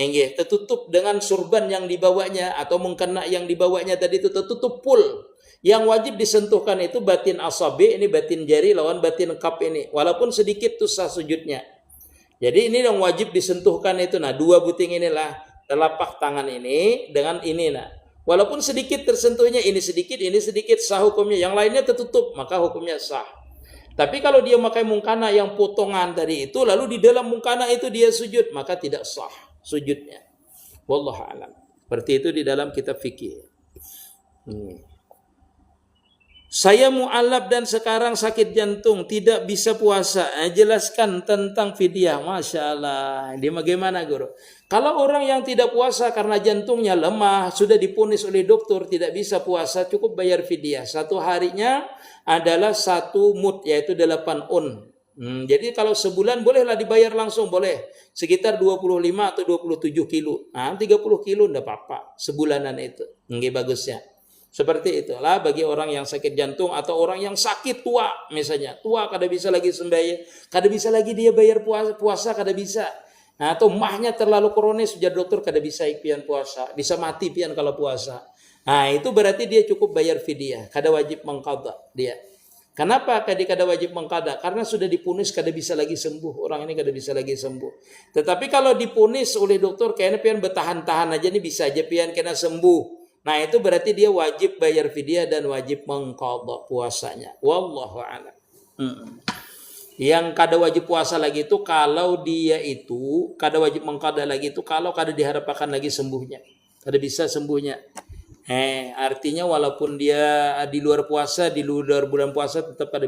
Speaker 1: Tertutup dengan surban yang dibawanya atau mungkana yang dibawanya tadi itu tertutup full. Yang wajib disentuhkan itu batin asabi, ini batin jari lawan batin kap ini. Walaupun sedikit tuh sah sujudnya. Jadi ini yang wajib disentuhkan itu. Nah, dua buting inilah telapak tangan ini dengan ini. Nah, walaupun sedikit tersentuhnya, ini sedikit sah hukumnya. Yang lainnya tertutup, maka hukumnya sah. Tapi kalau dia memakai mungkana yang potongan tadi itu, lalu di dalam mungkana itu dia sujud, maka tidak sah sujudnya. Wallahu a'lam. Seperti itu di dalam kitab fikih. Saya mu'alaf dan sekarang sakit jantung, tidak bisa puasa. Jelaskan tentang fidyah. Masya Allah. Dia bagaimana guru? Kalau orang yang tidak puasa karena jantungnya lemah, sudah diponis oleh dokter tidak bisa puasa, cukup bayar fidyah. Satu harinya adalah 1 mud, yaitu 8 on. Jadi kalau sebulan bolehlah dibayar langsung, boleh. Sekitar 25 atau 27 kilo. 30 kilo enggak apa-apa. Sebulanan itu. Nggih bagusnya. Seperti itulah bagi orang yang sakit jantung atau orang yang sakit tua misalnya. Tua kada bisa lagi sembahyang, kada bisa lagi dia bayar puasa kada bisa. Nah, atau mahnya terlalu kronis sudah dokter kada bisa pian puasa, bisa mati pian kalau puasa. Nah, itu berarti dia cukup bayar fidyah, kada wajib mengqadha dia. Kenapa kada wajib mengqadha? Karena sudah dipunis kada bisa lagi sembuh. Orang ini kada bisa lagi sembuh. Tetapi kalau dipunis oleh dokter kayaknya pian bertahan-tahan aja nih bisa aja pian kena sembuh. Nah itu berarti dia wajib bayar fidyah dan wajib mengqadha puasanya. Wallahu a'lam. Yang kada wajib puasa lagi itu kalau dia itu kada wajib mengqadha lagi itu kalau kada diharapkan lagi sembuhnya. Kada bisa sembuhnya. Artinya walaupun dia di luar puasa, di luar bulan puasa tetap kada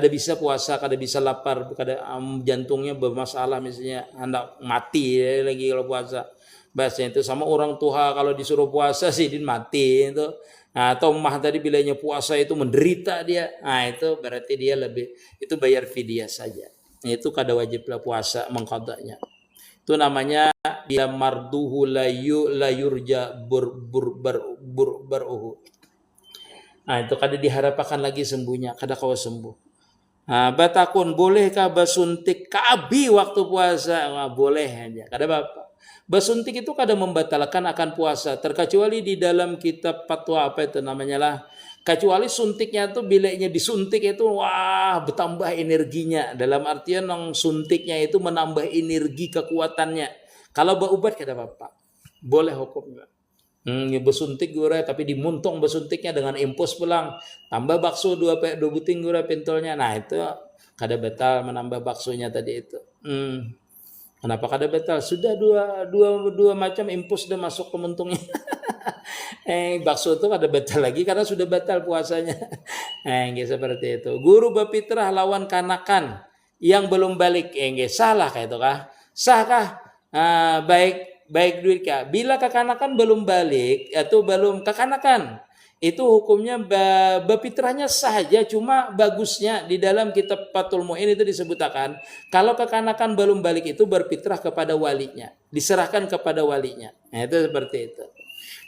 Speaker 1: bisa puasa, kada bisa lapar, kada jantungnya bermasalah misalnya hendak mati lagi kalau puasa. Bahasanya itu sama orang tua kalau disuruh puasa sih dia mati itu. Nah, atau mah tadi bilanya puasa itu menderita dia. Nah, itu berarti dia lebih itu bayar fidyah saja. Itu kada wajib lah puasa mengqadhanya. Itu namanya dia marduhu la yurja baruhu. Nah, itu kada diharapkan lagi sembuhnya, kada kau sembuh. Nah, batakun bolehkah basuntik kabi waktu puasa? Nah, boleh aja. Kada apa-apa. Basuntik itu kadang membatalkan akan puasa, terkecuali di dalam kitab fatwa apa itu namanya lah. Kecuali suntiknya itu bileknya disuntik itu wah bertambah energinya. Dalam artian yang suntiknya itu menambah energi kekuatannya. Kalau berobat kada apa-apa. Boleh hukumnya. Bersuntik gura tapi dimuntung bersuntiknya dengan impus pulang. Tambah bakso 2 buting gura pentolnya. Nah itu kada batal menambah baksonya tadi itu. Kenapa kada batal? Sudah dua macam impus sudah masuk ke muntungnya. Bakso itu kada batal lagi karena sudah batal puasanya. Seperti itu. Guru berfitrah lawan kanakan yang belum balik. Salah kayak itu kah? Sah kah? Baik duit kah? Bila kekanakan belum balik atau belum kekanakan, itu hukumnya berfitrahnya saja, cuma bagusnya di dalam kitab Fathul Mu'in itu disebutkan kalau kekanakan belum balik itu berfitrah kepada walinya, diserahkan kepada walinya. Nah, itu seperti itu.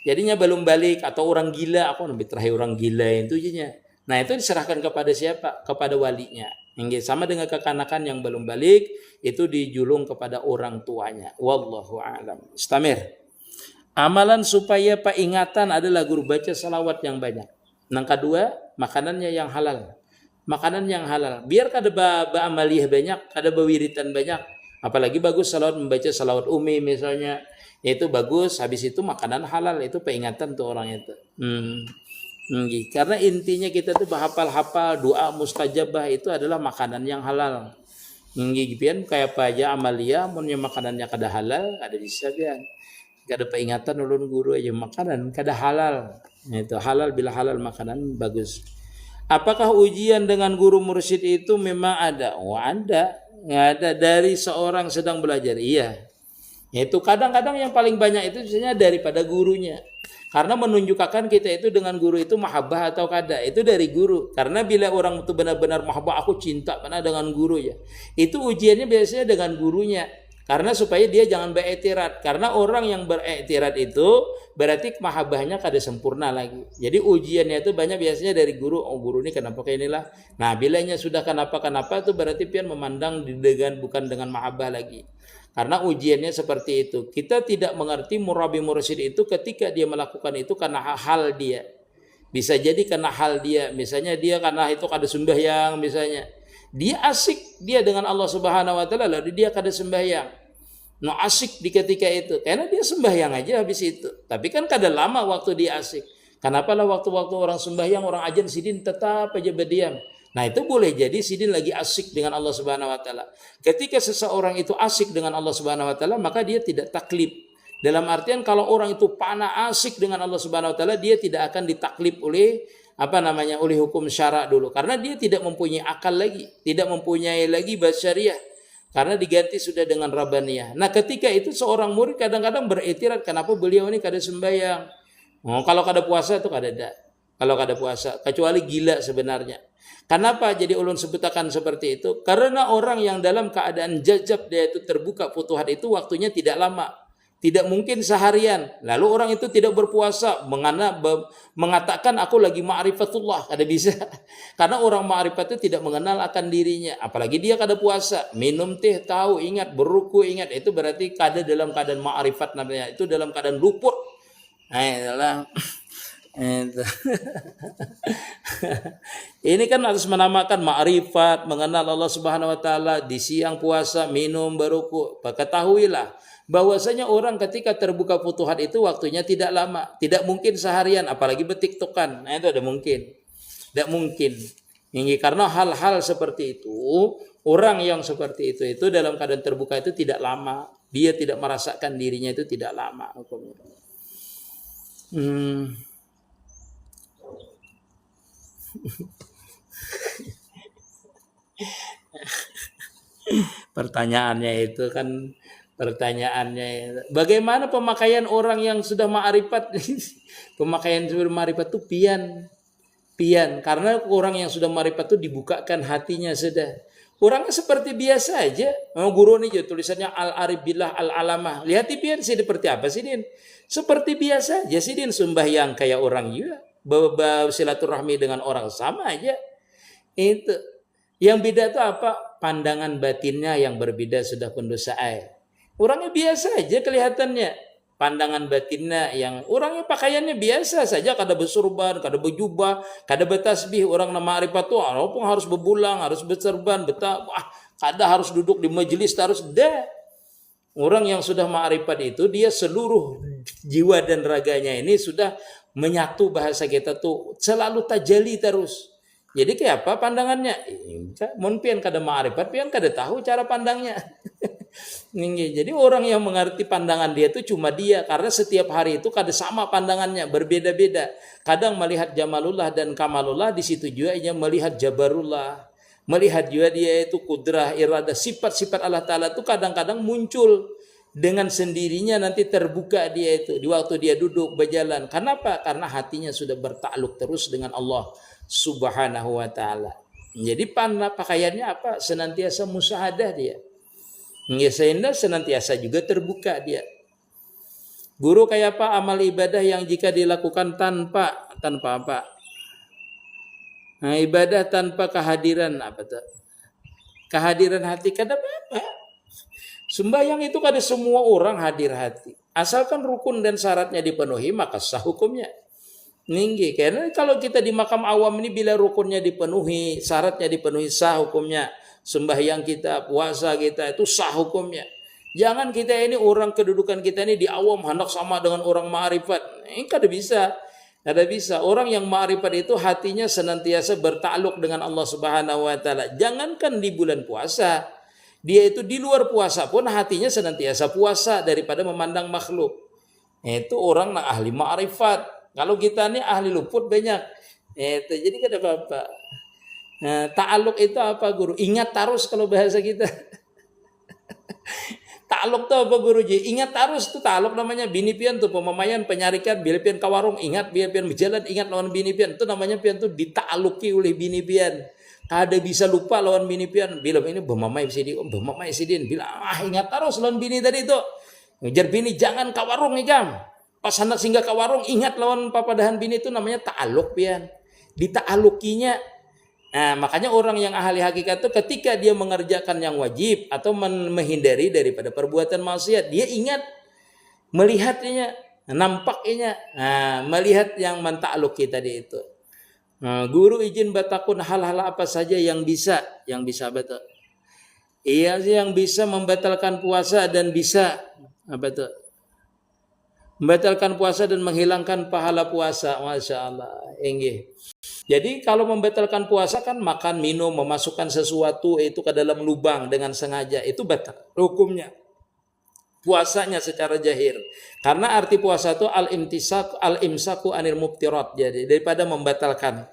Speaker 1: Jadinya belum balik atau orang gila, aku berfitrahi orang gila itu aja. Nah, itu diserahkan kepada siapa? Kepada walinya. Yang sama dengan kekanakan yang belum balik itu dijulung kepada orang tuanya. Wallahu a'lam. Istamir. Amalan supaya peringatan adalah guru baca salawat yang banyak. Yang kedua, makanannya yang halal. Makanan yang halal. Biar kada ba'amaliyah banyak, kada bawiritan banyak. Apalagi bagus salawat membaca salawat umi misalnya. Itu bagus, habis itu makanan halal. Itu peringatan tuh orang itu. Karena intinya kita tuh bahapal-hafal doa mustajabah itu adalah makanan yang halal. Pian kayak apa aja amalia, munnya makanannya kada halal, ada bisa pian. Kada peringatan ulun guru aja makanan kada halal. Itu halal bila halal makanan bagus. Apakah ujian dengan guru mursyid itu memang ada? Oh ada. Ada dari seorang sedang belajar. Iya. Itu kadang-kadang yang paling banyak itu biasanya daripada gurunya. Karena menunjukkan kita itu dengan guru itu mahabbah atau kada. Itu dari guru. Karena bila orang itu benar-benar mahabbah, aku cinta benar dengan guru ya. Itu ujiannya biasanya dengan gurunya. Karena supaya dia jangan beriktirat. Karena orang yang beriktirat itu berarti mahabbahnya kada sempurna lagi. Jadi ujiannya itu banyak biasanya dari guru. Oh guru ini kenapa kayak inilah. Nah bilanya sudah kenapa itu berarti pian memandang bukan dengan mahabbah lagi. Karena ujiannya seperti itu. Kita tidak mengerti murabi mursyid itu ketika dia melakukan itu karena hal dia. Bisa jadi karena hal dia. Misalnya dia karena itu kada sembahyang misalnya. Dia asik dia dengan Allah Subhanahu wa taala lalu dia kada sembahyang. No asik di ketika itu karena dia sembahyang aja habis itu. Tapi kan kada lama waktu dia asik. Kenapa lah waktu-waktu orang sembahyang orang ajan sidin tetap aja berdiam. Nah itu boleh jadi sidin lagi asik dengan Allah Subhanahu wa taala. Ketika seseorang itu asik dengan Allah Subhanahu wa taala maka dia tidak taklib. Dalam artian kalau orang itu panah asik dengan Allah Subhanahu wa taala dia tidak akan ditaklib oleh oleh hukum syara dulu, karena dia tidak mempunyai akal lagi, tidak mempunyai lagi basyariah, karena diganti sudah dengan rabbaniyah. Nah ketika itu seorang murid kadang-kadang beriktiraf, kenapa beliau ini kada sembahyang? Kalau kada puasa itu kada ada. Kalau kada puasa, kecuali gila sebenarnya. Kenapa jadi ulun sebutakan seperti itu? Karena orang yang dalam keadaan jajab dia itu terbuka futuhat itu waktunya tidak lama. Tidak mungkin seharian. Lalu orang itu tidak berpuasa, mengatakan aku lagi ma'rifatullah, kada bisa. Karena orang ma'rifat itu tidak mengenal akan dirinya, apalagi dia kada puasa. Minum teh tahu, ingat, beruku ingat, itu berarti kada dalam keadaan ma'rifat namanya, itu dalam keadaan luput. Nah, itulah. Ini kan harus menamakan ma'rifat, mengenal Allah Subhanahu wa taala, di siang puasa, minum, beruku. Ketahuilah bahwasanya orang ketika terbuka futuhat itu waktunya tidak lama, tidak mungkin seharian, apalagi betiktokan. Nah, itu ada mungkin. Tidak mungkin. Karena hal-hal seperti itu, orang yang seperti itu dalam keadaan terbuka itu tidak lama. Dia tidak merasakan dirinya itu tidak lama. Pertanyaannya bagaimana pemakaian orang yang sudah ma'rifat? Pemakaian sudah ma'rifat itu pian, karena orang yang sudah ma'rifat itu dibukakan hatinya sudah. Orangnya seperti biasa aja. Guru nih tulisannya al-arif billah al-alamah. Lihat pian sih seperti apa sih Din? Seperti biasa aja sih Din, sembahyang kayak orang juga. Silaturahmi dengan orang sama aja. Itu. Yang beda itu apa? Pandangan batinnya yang berbeda sudah pendosa air. Orangnya biasa aja kelihatannya. Pandangan batinnya yang orangnya pakaiannya biasa saja, kada bersurban, kada berjubah, kada bertasbih. Orang nama ma'rifat tuh walaupun harus berbulang, harus berserban, kada harus duduk di majelis harus dah. Orang yang sudah ma'rifat itu dia seluruh jiwa dan raganya ini sudah menyatu, bahasa kita tuh selalu tajali terus. Jadi kayak apa pandangannya? Mun pian kada ma'rifat, pian kada tahu cara pandangnya. Jadi orang yang mengerti pandangan dia itu cuma dia, karena setiap hari itu kada sama pandangannya, berbeda-beda. Kadang melihat jamalullah dan kamalullah, di situ juga ia melihat jabarullah. Melihat juga dia itu kudrah, iradah, sifat-sifat Allah Ta'ala itu kadang-kadang muncul dengan sendirinya, nanti terbuka dia itu di waktu dia duduk berjalan. Kenapa? Karena hatinya sudah bertakluk terus dengan Allah Subhanahu wa Ta'ala. Jadi pakaiannya apa? Senantiasa musyahadah dia. Sehingga senantiasa juga terbuka dia. Guru kayak apa amal ibadah yang jika dilakukan tanpa apa? Nah, ibadah tanpa kehadiran apa tuh? Kehadiran hati kada apa? Sembahyang itu kada semua orang hadir hati. Asalkan rukun dan syaratnya dipenuhi maka sah hukumnya. Karena kalau kita di makam awam ini bila rukunnya dipenuhi, syaratnya dipenuhi, sah hukumnya. Sembahyang kita, puasa kita itu sah hukumnya. Jangan kita ini orang kedudukan kita ini di awam hendak sama dengan orang ma'rifat. Ini kada bisa. Kada bisa. Orang yang ma'rifat itu hatinya senantiasa bertakluk dengan Allah Subhanahu wa Ta'ala. Jangankan di bulan puasa, dia itu di luar puasa pun hatinya senantiasa puasa daripada memandang makhluk. Itu orang yang ahli ma'rifat. Kalau kita ini ahli luput banyak. Jadi kada apa-apa. Nah, ta'aluk itu apa guru? Ingat terus kalau bahasa kita. Ta'aluk itu apa guru? Ingat terus tuh ta'aluk namanya. Bini pian tuh pemamayan penyarikan, bila pian ke warung ingat, bila pian berjalan ingat lawan bini pian. Itu namanya pian tuh dita'aluki oleh bini pian. Kada bisa lupa lawan bini pian. Bila ini bermamai sidin, bila ingat terus lawan bini tadi itu. Ngejar bini jangan ke warung nih jam. Pas hendak singgah ke warung ingat lawan papadahan bini itu namanya ta'aluk pian. Dita'alukinya. Nah, makanya orang yang ahli hakikat itu ketika dia mengerjakan yang wajib atau menghindari daripada perbuatan maksiat, dia ingat melihatnya, nampaknya, melihat yang mentakluki tadi itu. Nah, guru izin batakun hal-hal apa saja yang bisa betul. Iya sih yang bisa membatalkan puasa dan bisa apa tuh? Membatalkan puasa dan menghilangkan pahala puasa. Masya Allah. Jadi kalau membatalkan puasa kan makan, minum, memasukkan sesuatu itu ke dalam lubang dengan sengaja. Itu batal hukumnya. puasanya secara jahir. Karena arti puasa itu al-imsaku anil mubtirat. Jadi daripada membatalkan.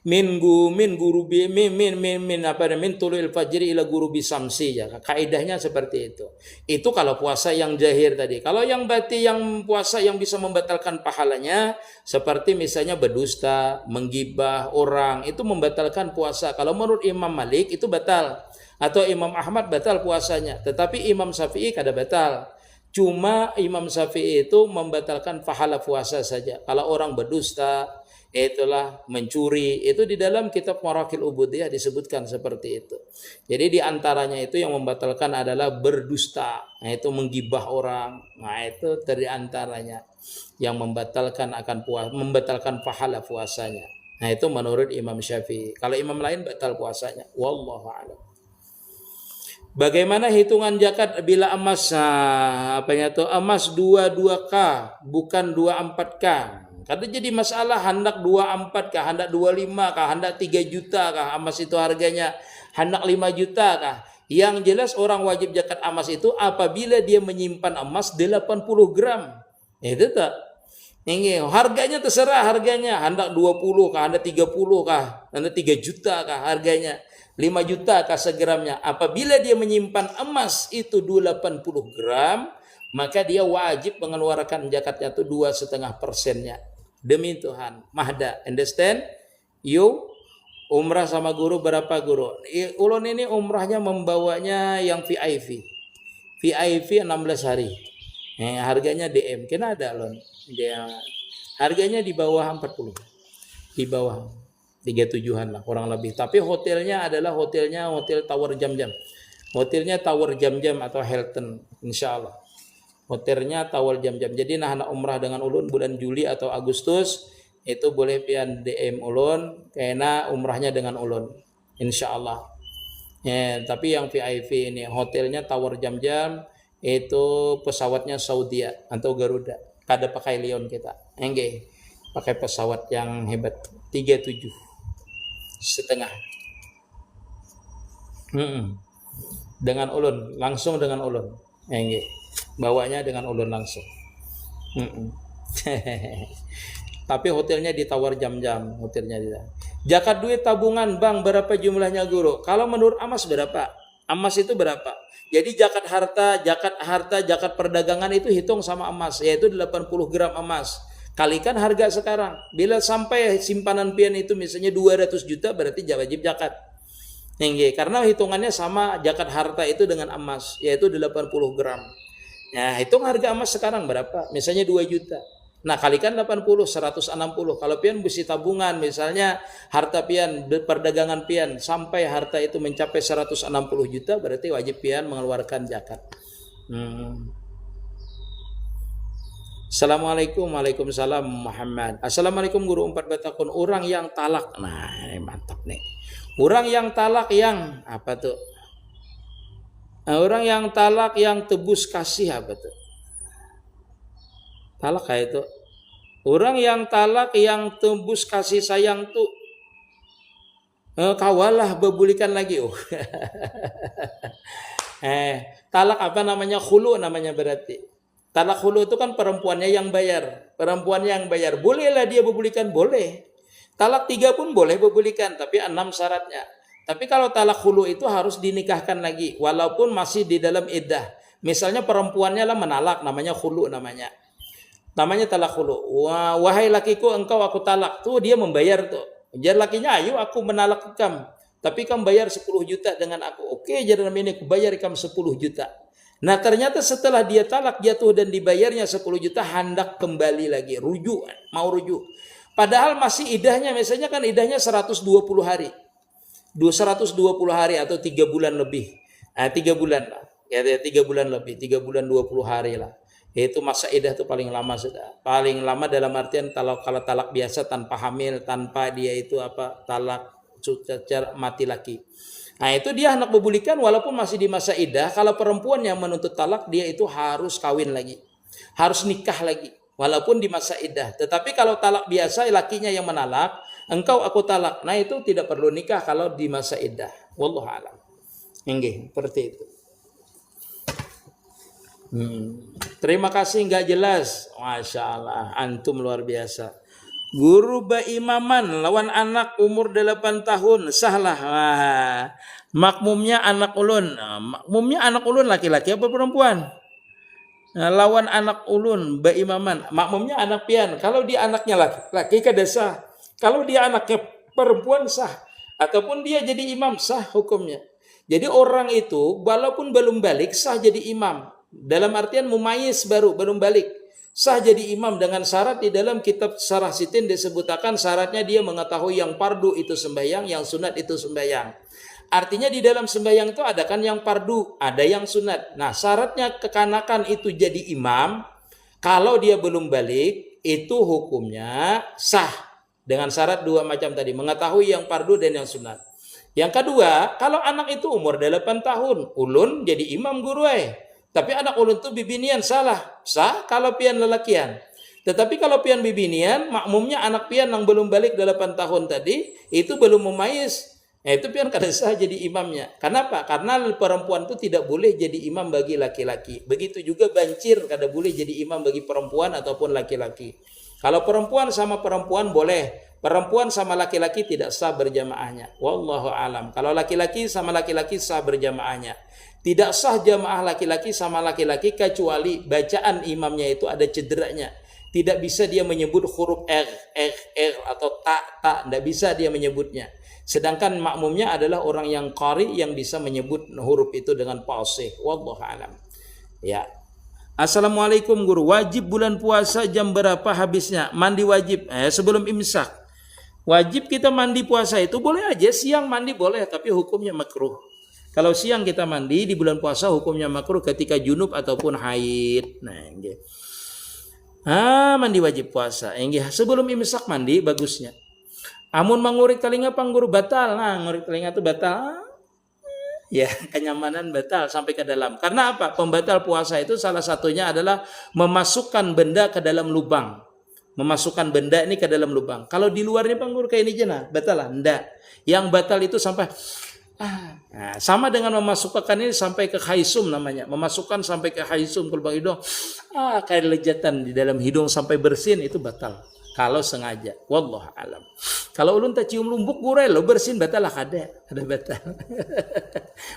Speaker 1: Min gurubi min tulul fajri ila gurubi samsi, ya. Kaidahnya seperti itu. Itu kalau puasa yang jahir tadi. Kalau yang batin, yang puasa yang bisa membatalkan pahalanya seperti misalnya berdusta, menggibah orang, itu membatalkan puasa. Kalau menurut Imam Malik itu batal, atau Imam Ahmad batal puasanya. Tetapi Imam Syafi'i kada batal. Cuma Imam Syafi'i itu membatalkan pahala puasa saja. Kalau orang berdusta, itulah mencuri, itu di dalam kitab Marakil Ubudiyah disebutkan seperti itu. Jadi di antaranya itu yang membatalkan adalah berdusta, nah itu menggibah orang, nah itu dari antaranya yang membatalkan membatalkan pahala puasanya. Nah itu menurut Imam Syafi'i. Kalau imam lain batal puasanya. Wallahu a'lam. Bagaimana hitungan zakat bila emas? Nah, emas 22K bukan 24K. Kata jadi masalah hendak 24 kah, hendak 25 kah, hendak 3 juta kah emas itu harganya, hendak 5 juta kah. Yang jelas orang wajib zakat emas itu apabila dia menyimpan emas 80 gram. Itu tak. Ini harganya terserah harganya, hendak 20 kah, hendak 30 kah, hendak 3 juta kah harganya, 5 juta kah segramnya. Apabila dia menyimpan emas itu 80 gram, maka dia wajib mengeluarkan zakatnya itu 2,5%-nya. Demi Tuhan, mahda, understand? You umrah sama guru berapa guru? Ulun ini umrahnya membawanya yang VIP 16 hari. Harganya DM, kena ada ulun. Dia harganya di bawah 40. Di bawah 37-an lah kurang lebih. Tapi hotelnya adalah hotel Tower Jam-Jam. Hotelnya Tower Jam-Jam atau Hilton, insyaallah. Hotelnya Tower Jam-Jam. Jadi anak umrah dengan ulun bulan Juli atau Agustus itu boleh pian DM ulun karena umrahnya dengan ulun, insyaallah. Tapi yang VIP ini hotelnya Tower Jam-Jam, itu pesawatnya Saudi atau Garuda. Kada pakai Lion kita. Enggak. Pakai pesawat yang hebat 37,5. Dengan ulun, langsung dengan ulun. Enggak. Bawanya dengan ulun langsung. Tapi hotelnya di Tower Jam-Jam, hotelnya di. Zakat duit tabungan bank berapa jumlahnya guru? Kalau menurut Amas berapa? Emas itu berapa? Jadi zakat harta, zakat perdagangan itu hitung sama emas, yaitu 80 gram emas. Kalikan harga sekarang. Bila sampai simpanan pian itu misalnya 200 juta berarti wajib zakat. Karena hitungannya sama zakat harta itu dengan emas, yaitu 80 gram. Nah, hitung harga emas sekarang berapa? Misalnya 2 juta. Nah, kalikan 80, 160. Kalau pian mesti tabungan, misalnya harta pian, perdagangan pian, sampai harta itu mencapai 160 juta, berarti wajib pian mengeluarkan zakat. Assalamualaikum. Waalaikumsalam Muhammad. Assalamualaikum guru 4 batakun. Orang yang talak. Nah, ini mantap nih. Orang yang talak yang, apa tuh? Orang yang talak yang tebus kasih, apa tuh? Talak kayak itu. Orang yang talak yang tebus kasih sayang tuh kawalah bebulikan lagi. Talak apa namanya? Khulu namanya berarti. Talak khulu itu kan perempuannya yang bayar. Perempuannya yang bayar. Bolehlah dia bebulikan, boleh. Talak 3 pun boleh bebulikan, tapi 6 syaratnya. Tapi kalau talak khulu itu harus dinikahkan lagi, walaupun masih di dalam iddah. Misalnya perempuannya lah menalak, namanya khulu namanya. Namanya talak khulu. Wahai lakiku, engkau aku talak. Tuh dia membayar tuh. Jadi lakinya, ayo aku menalak kamu. Tapi kamu bayar 10 juta dengan aku. Oke, jadi ini aku bayar kamu 10 juta. Nah ternyata setelah dia talak jatuh dan dibayarnya 10 juta, hendak kembali lagi. Rujuk, mau rujuk. Padahal masih idahnya, misalnya kan idahnya 120 hari. 220 hari atau 3 bulan lebih. 3 bulan lah. Ya 3 bulan lebih, 3 bulan 20 hari lah. Itu masa idah itu paling lama sudah. Paling lama dalam artian kalau talak biasa tanpa hamil, tanpa dia itu talak secara mati laki. Nah itu dia hendak bebulikan walaupun masih di masa idah. Kalau perempuan yang menuntut talak, dia itu harus kawin lagi. Harus nikah lagi. Walaupun di masa idah. Tetapi kalau talak biasa, lakinya yang menalak, engkau aku talak. Nah itu tidak perlu nikah kalau di masa iddah. Wallahu a'lam. Seperti itu. Terima kasih nggak jelas. Masya Allah, antum luar biasa. Guru baimaman lawan anak umur 8 tahun sahlah. Makmumnya anak ulun. Makmumnya anak ulun laki-laki apa perempuan? Lawan anak ulun baimaman. Makmumnya anak pian. Kalau dia anaknya laki-laki kada sah. Kalau dia anaknya perempuan sah. Ataupun dia jadi imam sah hukumnya. Jadi orang itu walaupun belum balik sah jadi imam. Dalam artian mumayyiz belum balik. Sah jadi imam dengan syarat di dalam kitab Syarah Sitin disebutkan syaratnya dia mengetahui yang fardu itu sembahyang, yang sunat itu sembahyang. Artinya di dalam sembahyang itu ada kan yang fardu, ada yang sunat. Nah syaratnya kekanakan itu jadi imam, kalau dia belum balik itu hukumnya sah. Dengan syarat dua macam tadi, mengetahui yang fardu dan yang sunat. Yang kedua, kalau anak itu umur 8 tahun, ulun jadi imam guru tapi anak ulun itu bibinian sah kalau pian lelakian. Tetapi kalau pian bibinian, makmumnya anak pian yang belum balik 8 tahun tadi, itu belum memayis. Nah, itu pian kada sah jadi imamnya. Kenapa? Karena perempuan itu tidak boleh jadi imam bagi laki-laki. Begitu juga bancir kada boleh jadi imam bagi perempuan ataupun laki-laki. Kalau perempuan sama perempuan boleh. Perempuan sama laki-laki tidak sah berjamaahnya. Wallahu alam. Kalau laki-laki sama laki-laki sah berjamaahnya. Tidak sah jamaah laki-laki sama laki-laki kecuali bacaan imamnya itu ada cederanya. Tidak bisa dia menyebut huruf r atau ta, tidak bisa dia menyebutnya. Sedangkan makmumnya adalah orang yang qari yang bisa menyebut huruf itu dengan fasih. Wallahu alam. Ya. Assalamualaikum guru. Wajib bulan puasa jam berapa habisnya? Mandi wajib sebelum imsak. Wajib kita mandi puasa itu boleh aja siang mandi boleh tapi hukumnya makruh. Kalau siang kita mandi di bulan puasa hukumnya makruh ketika junub ataupun haid. Nah, nggih. Mandi wajib puasa. Nggih, sebelum imsak mandi bagusnya. Amun mengurik telinga pangguru batal. Nah, ngurik telinga itu batal. Ya, kenyamanan batal sampai ke dalam. Karena apa? Pembatal puasa itu salah satunya adalah memasukkan benda ke dalam lubang. Memasukkan benda ini ke dalam lubang. Kalau di luarnya pangguru kayak ini jenah, batal lah. Enggak. Yang batal itu sampai nah, sama dengan memasukkan ini sampai ke haisum namanya. Memasukkan sampai ke haisum ke lubang hidung. Kayak lejatan di dalam hidung sampai bersin itu batal. Kalau sengaja. Wallahu alam. Kalau ulun tak cium lumbuk gurel lo bersin batal lah kada batal.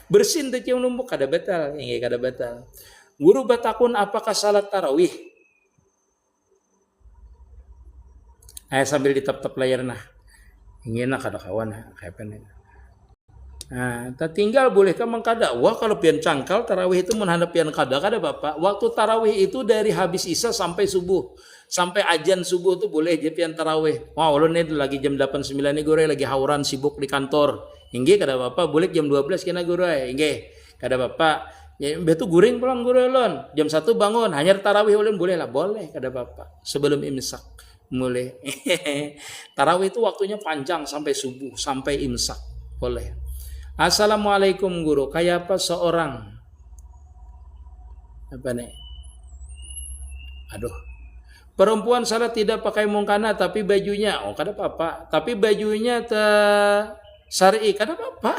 Speaker 1: Bersin tak cium lumbuk kada batal. Ini kada batal. Guru batakun apakah salat tarawih? Sambil ditap-tap layar nah. Ingin nak kada kawan kayak pen. Nah, tinggal bolehkah mengkada? Wah, kalau pian cangkal tarawih itu menghadap pian kada Bapak. Waktu tarawih itu dari habis isya sampai subuh. Sampai ajan subuh tuh boleh je pian tarawih. Wah, ulun ini lagi jam 8-9 nih gore lagi hauran sibuk di kantor. Inggih kada Bapak, boleh jam 12 kena gore. Inggih, kada Bapak. Ya betu guring pulang gore ulun. Jam 1 bangun, hanya tarawih ulun boleh lah, boleh kada Bapak. Sebelum imsak boleh. Tarawih itu waktunya panjang sampai subuh, sampai imsak. Boleh. Assalamualaikum guru, kayak apa seorang apa nih? Perempuan salat tidak pakai mungkana tapi bajunya, kada apa-apa. Tapi bajunya syar'i, kada apa-apa.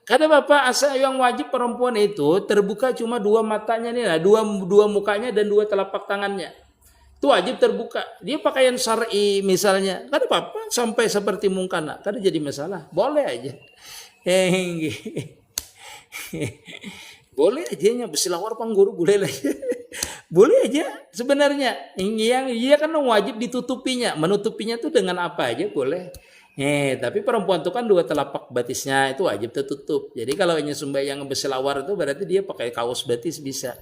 Speaker 1: Kada apa-apa, asal yang wajib perempuan itu terbuka cuma dua matanya nih, dua mukanya dan dua telapak tangannya. Itu wajib terbuka. Dia pakaian syar'i misalnya, kada apa-apa sampai seperti mungkana, kada jadi masalah. Boleh aja. Boleh aja nya bersilawar pangguru boleh lah. Boleh aja sebenarnya. Yang dia kan wajib ditutupinya, menutupinya tuh dengan apa aja boleh. Tapi perempuan itu kan dua telapak batisnya itu wajib tertutup. Jadi kalau hanya sembahyang bersilawar itu berarti dia pakai kaos batis bisa.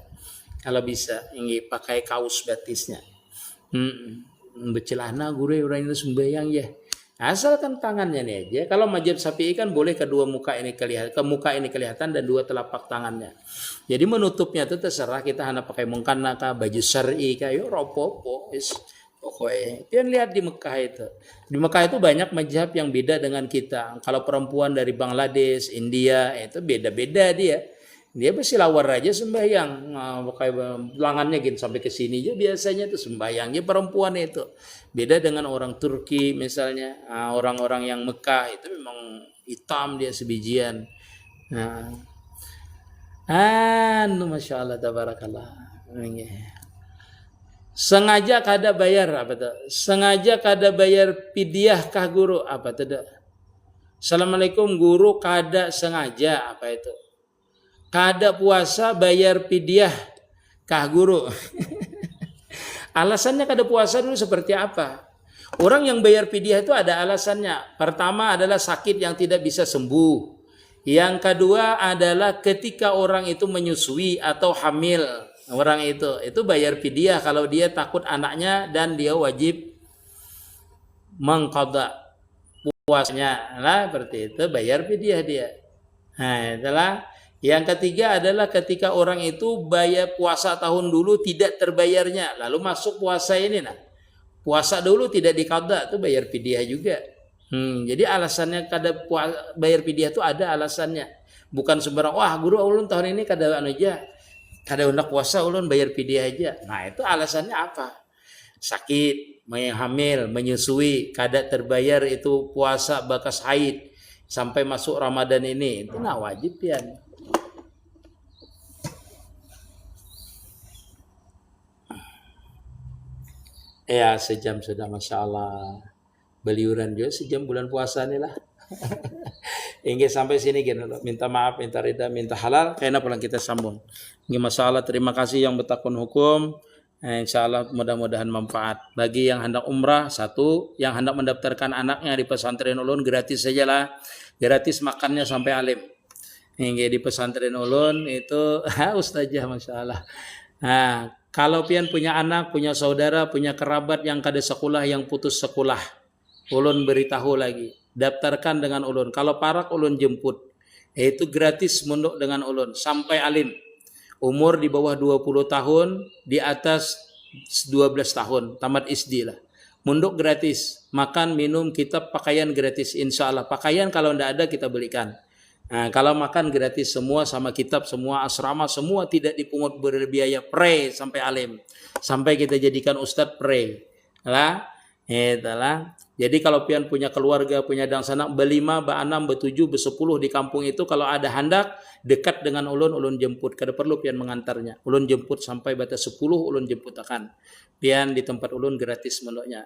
Speaker 1: Kalau bisa, ini pakai kaos batisnya. Bercelana guru orang itu sembahyang ya. Asalkan tangannya nih aja. Kalau mazhab Syafi'i kan boleh kedua muka ini kelihatan, ke muka ini kelihatan dan dua telapak tangannya. Jadi menutupnya itu terserah kita hanya pakai mungkana kah, baju syar'i kah, yo ropopo, pokoknya. Pian lihat di Mekah itu. Di Mekah itu banyak mazhab yang beda dengan kita. Kalau perempuan dari Bangladesh, India itu beda-beda dia. Dia bersilawar aja sembahyang, pakai lengannya gitu sampai ke sini aja biasanya itu sembahyangnya perempuan itu. Beda dengan orang Turki misalnya, orang-orang yang Mekah itu memang hitam dia sebijian. Masya Allah tabarakallah. Sengaja kada bayar apa tuh? Sengaja kada bayar pidyah kah guru apa tuh? Assalamualaikum guru kada sengaja apa itu? Kada puasa bayar pidyah kah guru? Alasannya kada puasa dulu seperti apa? Orang yang bayar pidyah itu ada alasannya. Pertama adalah sakit yang tidak bisa sembuh. Yang kedua adalah ketika orang itu menyusui atau hamil. Orang itu bayar pidyah kalau dia takut anaknya dan dia wajib mengqadha puasanya. Nah, seperti itu bayar pidyah dia. Nah, itulah. Yang ketiga adalah ketika orang itu bayar puasa tahun dulu tidak terbayarnya, lalu masuk puasa ini nah. Puasa dulu tidak diqadha itu bayar pidyah juga. Jadi alasannya kada bayar pidyah itu ada alasannya. Bukan sembarang wah guru ulun tahun ini kada aja. Kada hendak puasa ulun bayar pidyah aja. Nah, itu alasannya apa? Sakit, hamil, menyusui, kada terbayar itu puasa bakas haid sampai masuk Ramadan ini. Itu nah wajib ya. Ya sejam sudah Masya Allah. Beliuran juga sejam bulan puasa nih lah. Hingga sampai sini gini loh. Minta maaf, minta ridha, minta halal. Kayaknya pulang kita sambung. Ini Masya Allah terima kasih yang bertakun hukum. Insya Allah mudah-mudahan manfaat. Bagi yang hendak umrah satu, yang hendak mendaftarkan anaknya di pesantren ulun gratis saja lah. Gratis makannya sampai alim. Hingga di pesantren ulun itu ustazah Masya Allah. Nah, kalau pian punya anak, punya saudara, punya kerabat yang kada sekolah, yang putus sekolah, ulun beritahu lagi, daftarkan dengan ulun. Kalau parak ulun jemput, itu gratis mondok dengan ulun sampai alim. Umur di bawah 20 tahun, di atas 12 tahun, tamat SD lah. Mondok gratis, makan, minum, kitab, pakaian gratis, insya Allah. Pakaian kalau tidak ada kita belikan. Nah, kalau makan gratis semua sama kitab, semua asrama, semua tidak dipungut berbiaya. Pre sampai alim, sampai kita jadikan ustadz pre. Lah, itulah. Jadi kalau pian punya keluarga, punya dangsana, berlima, berenam, bertujuh, bersepuluh di kampung itu, kalau ada handak dekat dengan ulun, ulun jemput. Kada perlu pian mengantarnya. Ulun jemput sampai batas 10, ulun jemput akan. Pian di tempat ulun gratis mondoknya.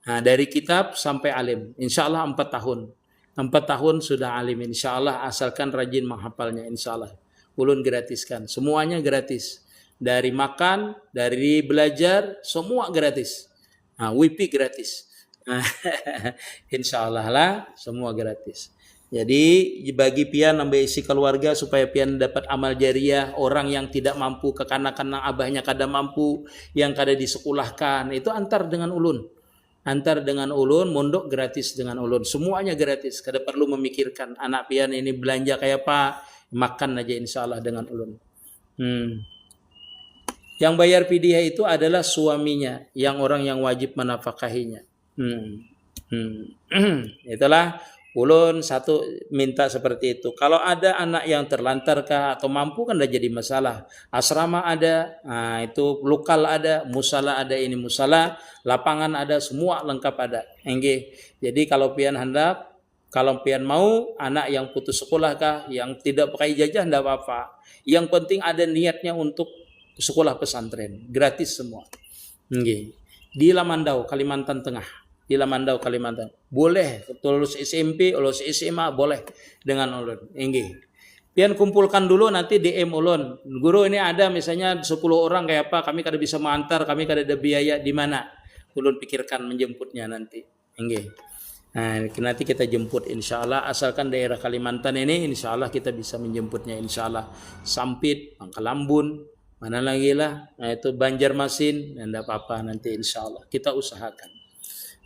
Speaker 1: Nah, dari kitab sampai alim, insya Allah 4 tahun. 4 tahun sudah alim insya Allah asalkan rajin menghafalnya insya Allah. Ulun gratiskan. Semuanya gratis. Dari makan, dari belajar, semua gratis. Nah, WiFi gratis. Insya Allah lah, semua gratis. Jadi bagi pian nambah isi keluarga supaya pian dapat amal jariah, orang yang tidak mampu kekanak-kanak abahnya kada mampu, yang kada disekolahkan, itu antar dengan ulun. Antar dengan ulun, mondok gratis dengan ulun. Semuanya gratis. Kada perlu memikirkan anak pian ini belanja kayak apa, makan aja insya Allah dengan ulun. Yang bayar pidyah itu adalah suaminya, yang orang yang wajib menafkahinya. Itulah ulun satu minta seperti itu. Kalau ada anak yang terlantarkah atau mampu kan tidak jadi masalah. Asrama ada, nah itu lokal ada, musala ada, ini musala, lapangan ada, semua lengkap ada. Enggih. Jadi kalau pian hendak, kalau pian mau anak yang putus sekolah kah, yang tidak pakai ijazah tidak apa-apa. Yang penting ada niatnya untuk sekolah pesantren, gratis semua. Enggih. Di Lamandau, Kalimantan Tengah. Di Lamandau, Kalimantan. Boleh, lulus SMP, lulus SMA, boleh dengan ulun. Enggih. Pian kumpulkan dulu nanti DM ulun. Guru ini ada misalnya 10 orang kayak apa, kami kada bisa mengantar, kami kada ada biaya di mana. Ulun pikirkan menjemputnya nanti. Enggih. Nah, nanti kita jemput insya Allah. Asalkan daerah Kalimantan ini insya Allah kita bisa menjemputnya insya Allah. Sampit, Pangkalambun, mana lagi lah. Nah, itu Banjarmasin, tidak apa-apa nanti insya Allah. Kita usahakan.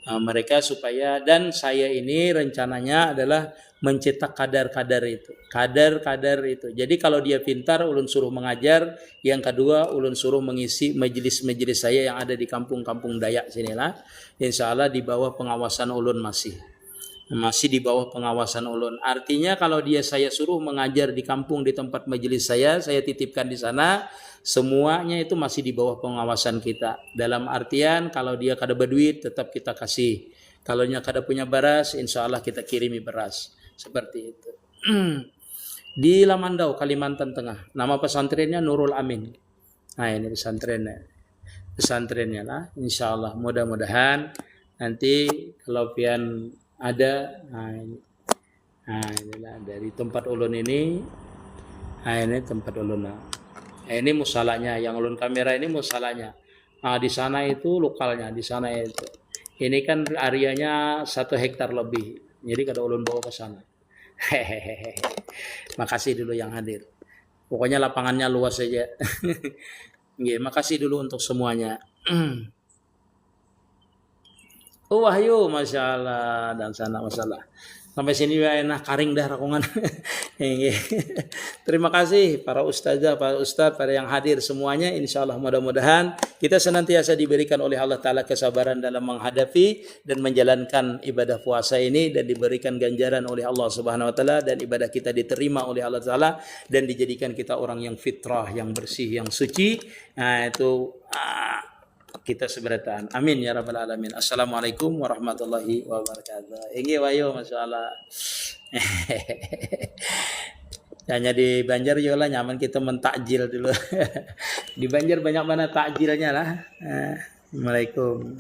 Speaker 1: Mereka supaya, dan saya ini rencananya adalah mencetak kadar-kadar itu. Kadar-kadar itu. Jadi kalau dia pintar, ulun suruh mengajar. Yang kedua, ulun suruh mengisi majelis-majelis saya yang ada di kampung-kampung Dayak sinilah. Insya Allah di bawah pengawasan ulun masih di bawah pengawasan ulun. Artinya kalau dia saya suruh mengajar di kampung di tempat majelis saya titipkan di sana, semuanya itu masih di bawah pengawasan kita. Dalam artian kalau dia kada berduit tetap kita kasih. Kalau dia kada punya beras, insya Allah kita kirimi beras. Seperti itu. Di Lamandau, Kalimantan Tengah. Nama pesantrennya Nurul Amin. Nah ini pesantrennya lah, insya Allah mudah-mudahan nanti kalau pian ada, nah inilah dari tempat ulun ini, nah ini tempat ulun. Nah ini musalahnya, yang ulun kamera ini musalahnya. Nah di sana itu lokalnya, di sana itu. Ini kan areanya 1 hektar lebih, jadi kada ulun bawa ke sana. Hehehe. Makasih dulu yang hadir. Pokoknya lapangannya luas saja. Nggih, makasih dulu untuk semuanya. Oh Wahyu, Masya Allah, dan sana masalah. Sampai sini ya enak karing dah rakungan. Nggih. Terima kasih para ustazah, para ustaz, para yang hadir semuanya. Insya Allah mudah-mudahan kita senantiasa diberikan oleh Allah Ta'ala kesabaran dalam menghadapi dan menjalankan ibadah puasa ini, dan diberikan ganjaran oleh Allah Subhanahu Wa Ta'ala, dan ibadah kita diterima oleh Allah Ta'ala, dan dijadikan kita orang yang fitrah, yang bersih, yang suci. Nah itu kita seberataan. Amin ya rabbal alamin. Assalamualaikum warahmatullahi wabarakatuh. Ingi wayo masalah. Hanya di Banjar juga lah nyaman kita mentakjil dulu. Di Banjar banyak mana takjilnya lah. Assalamualaikum.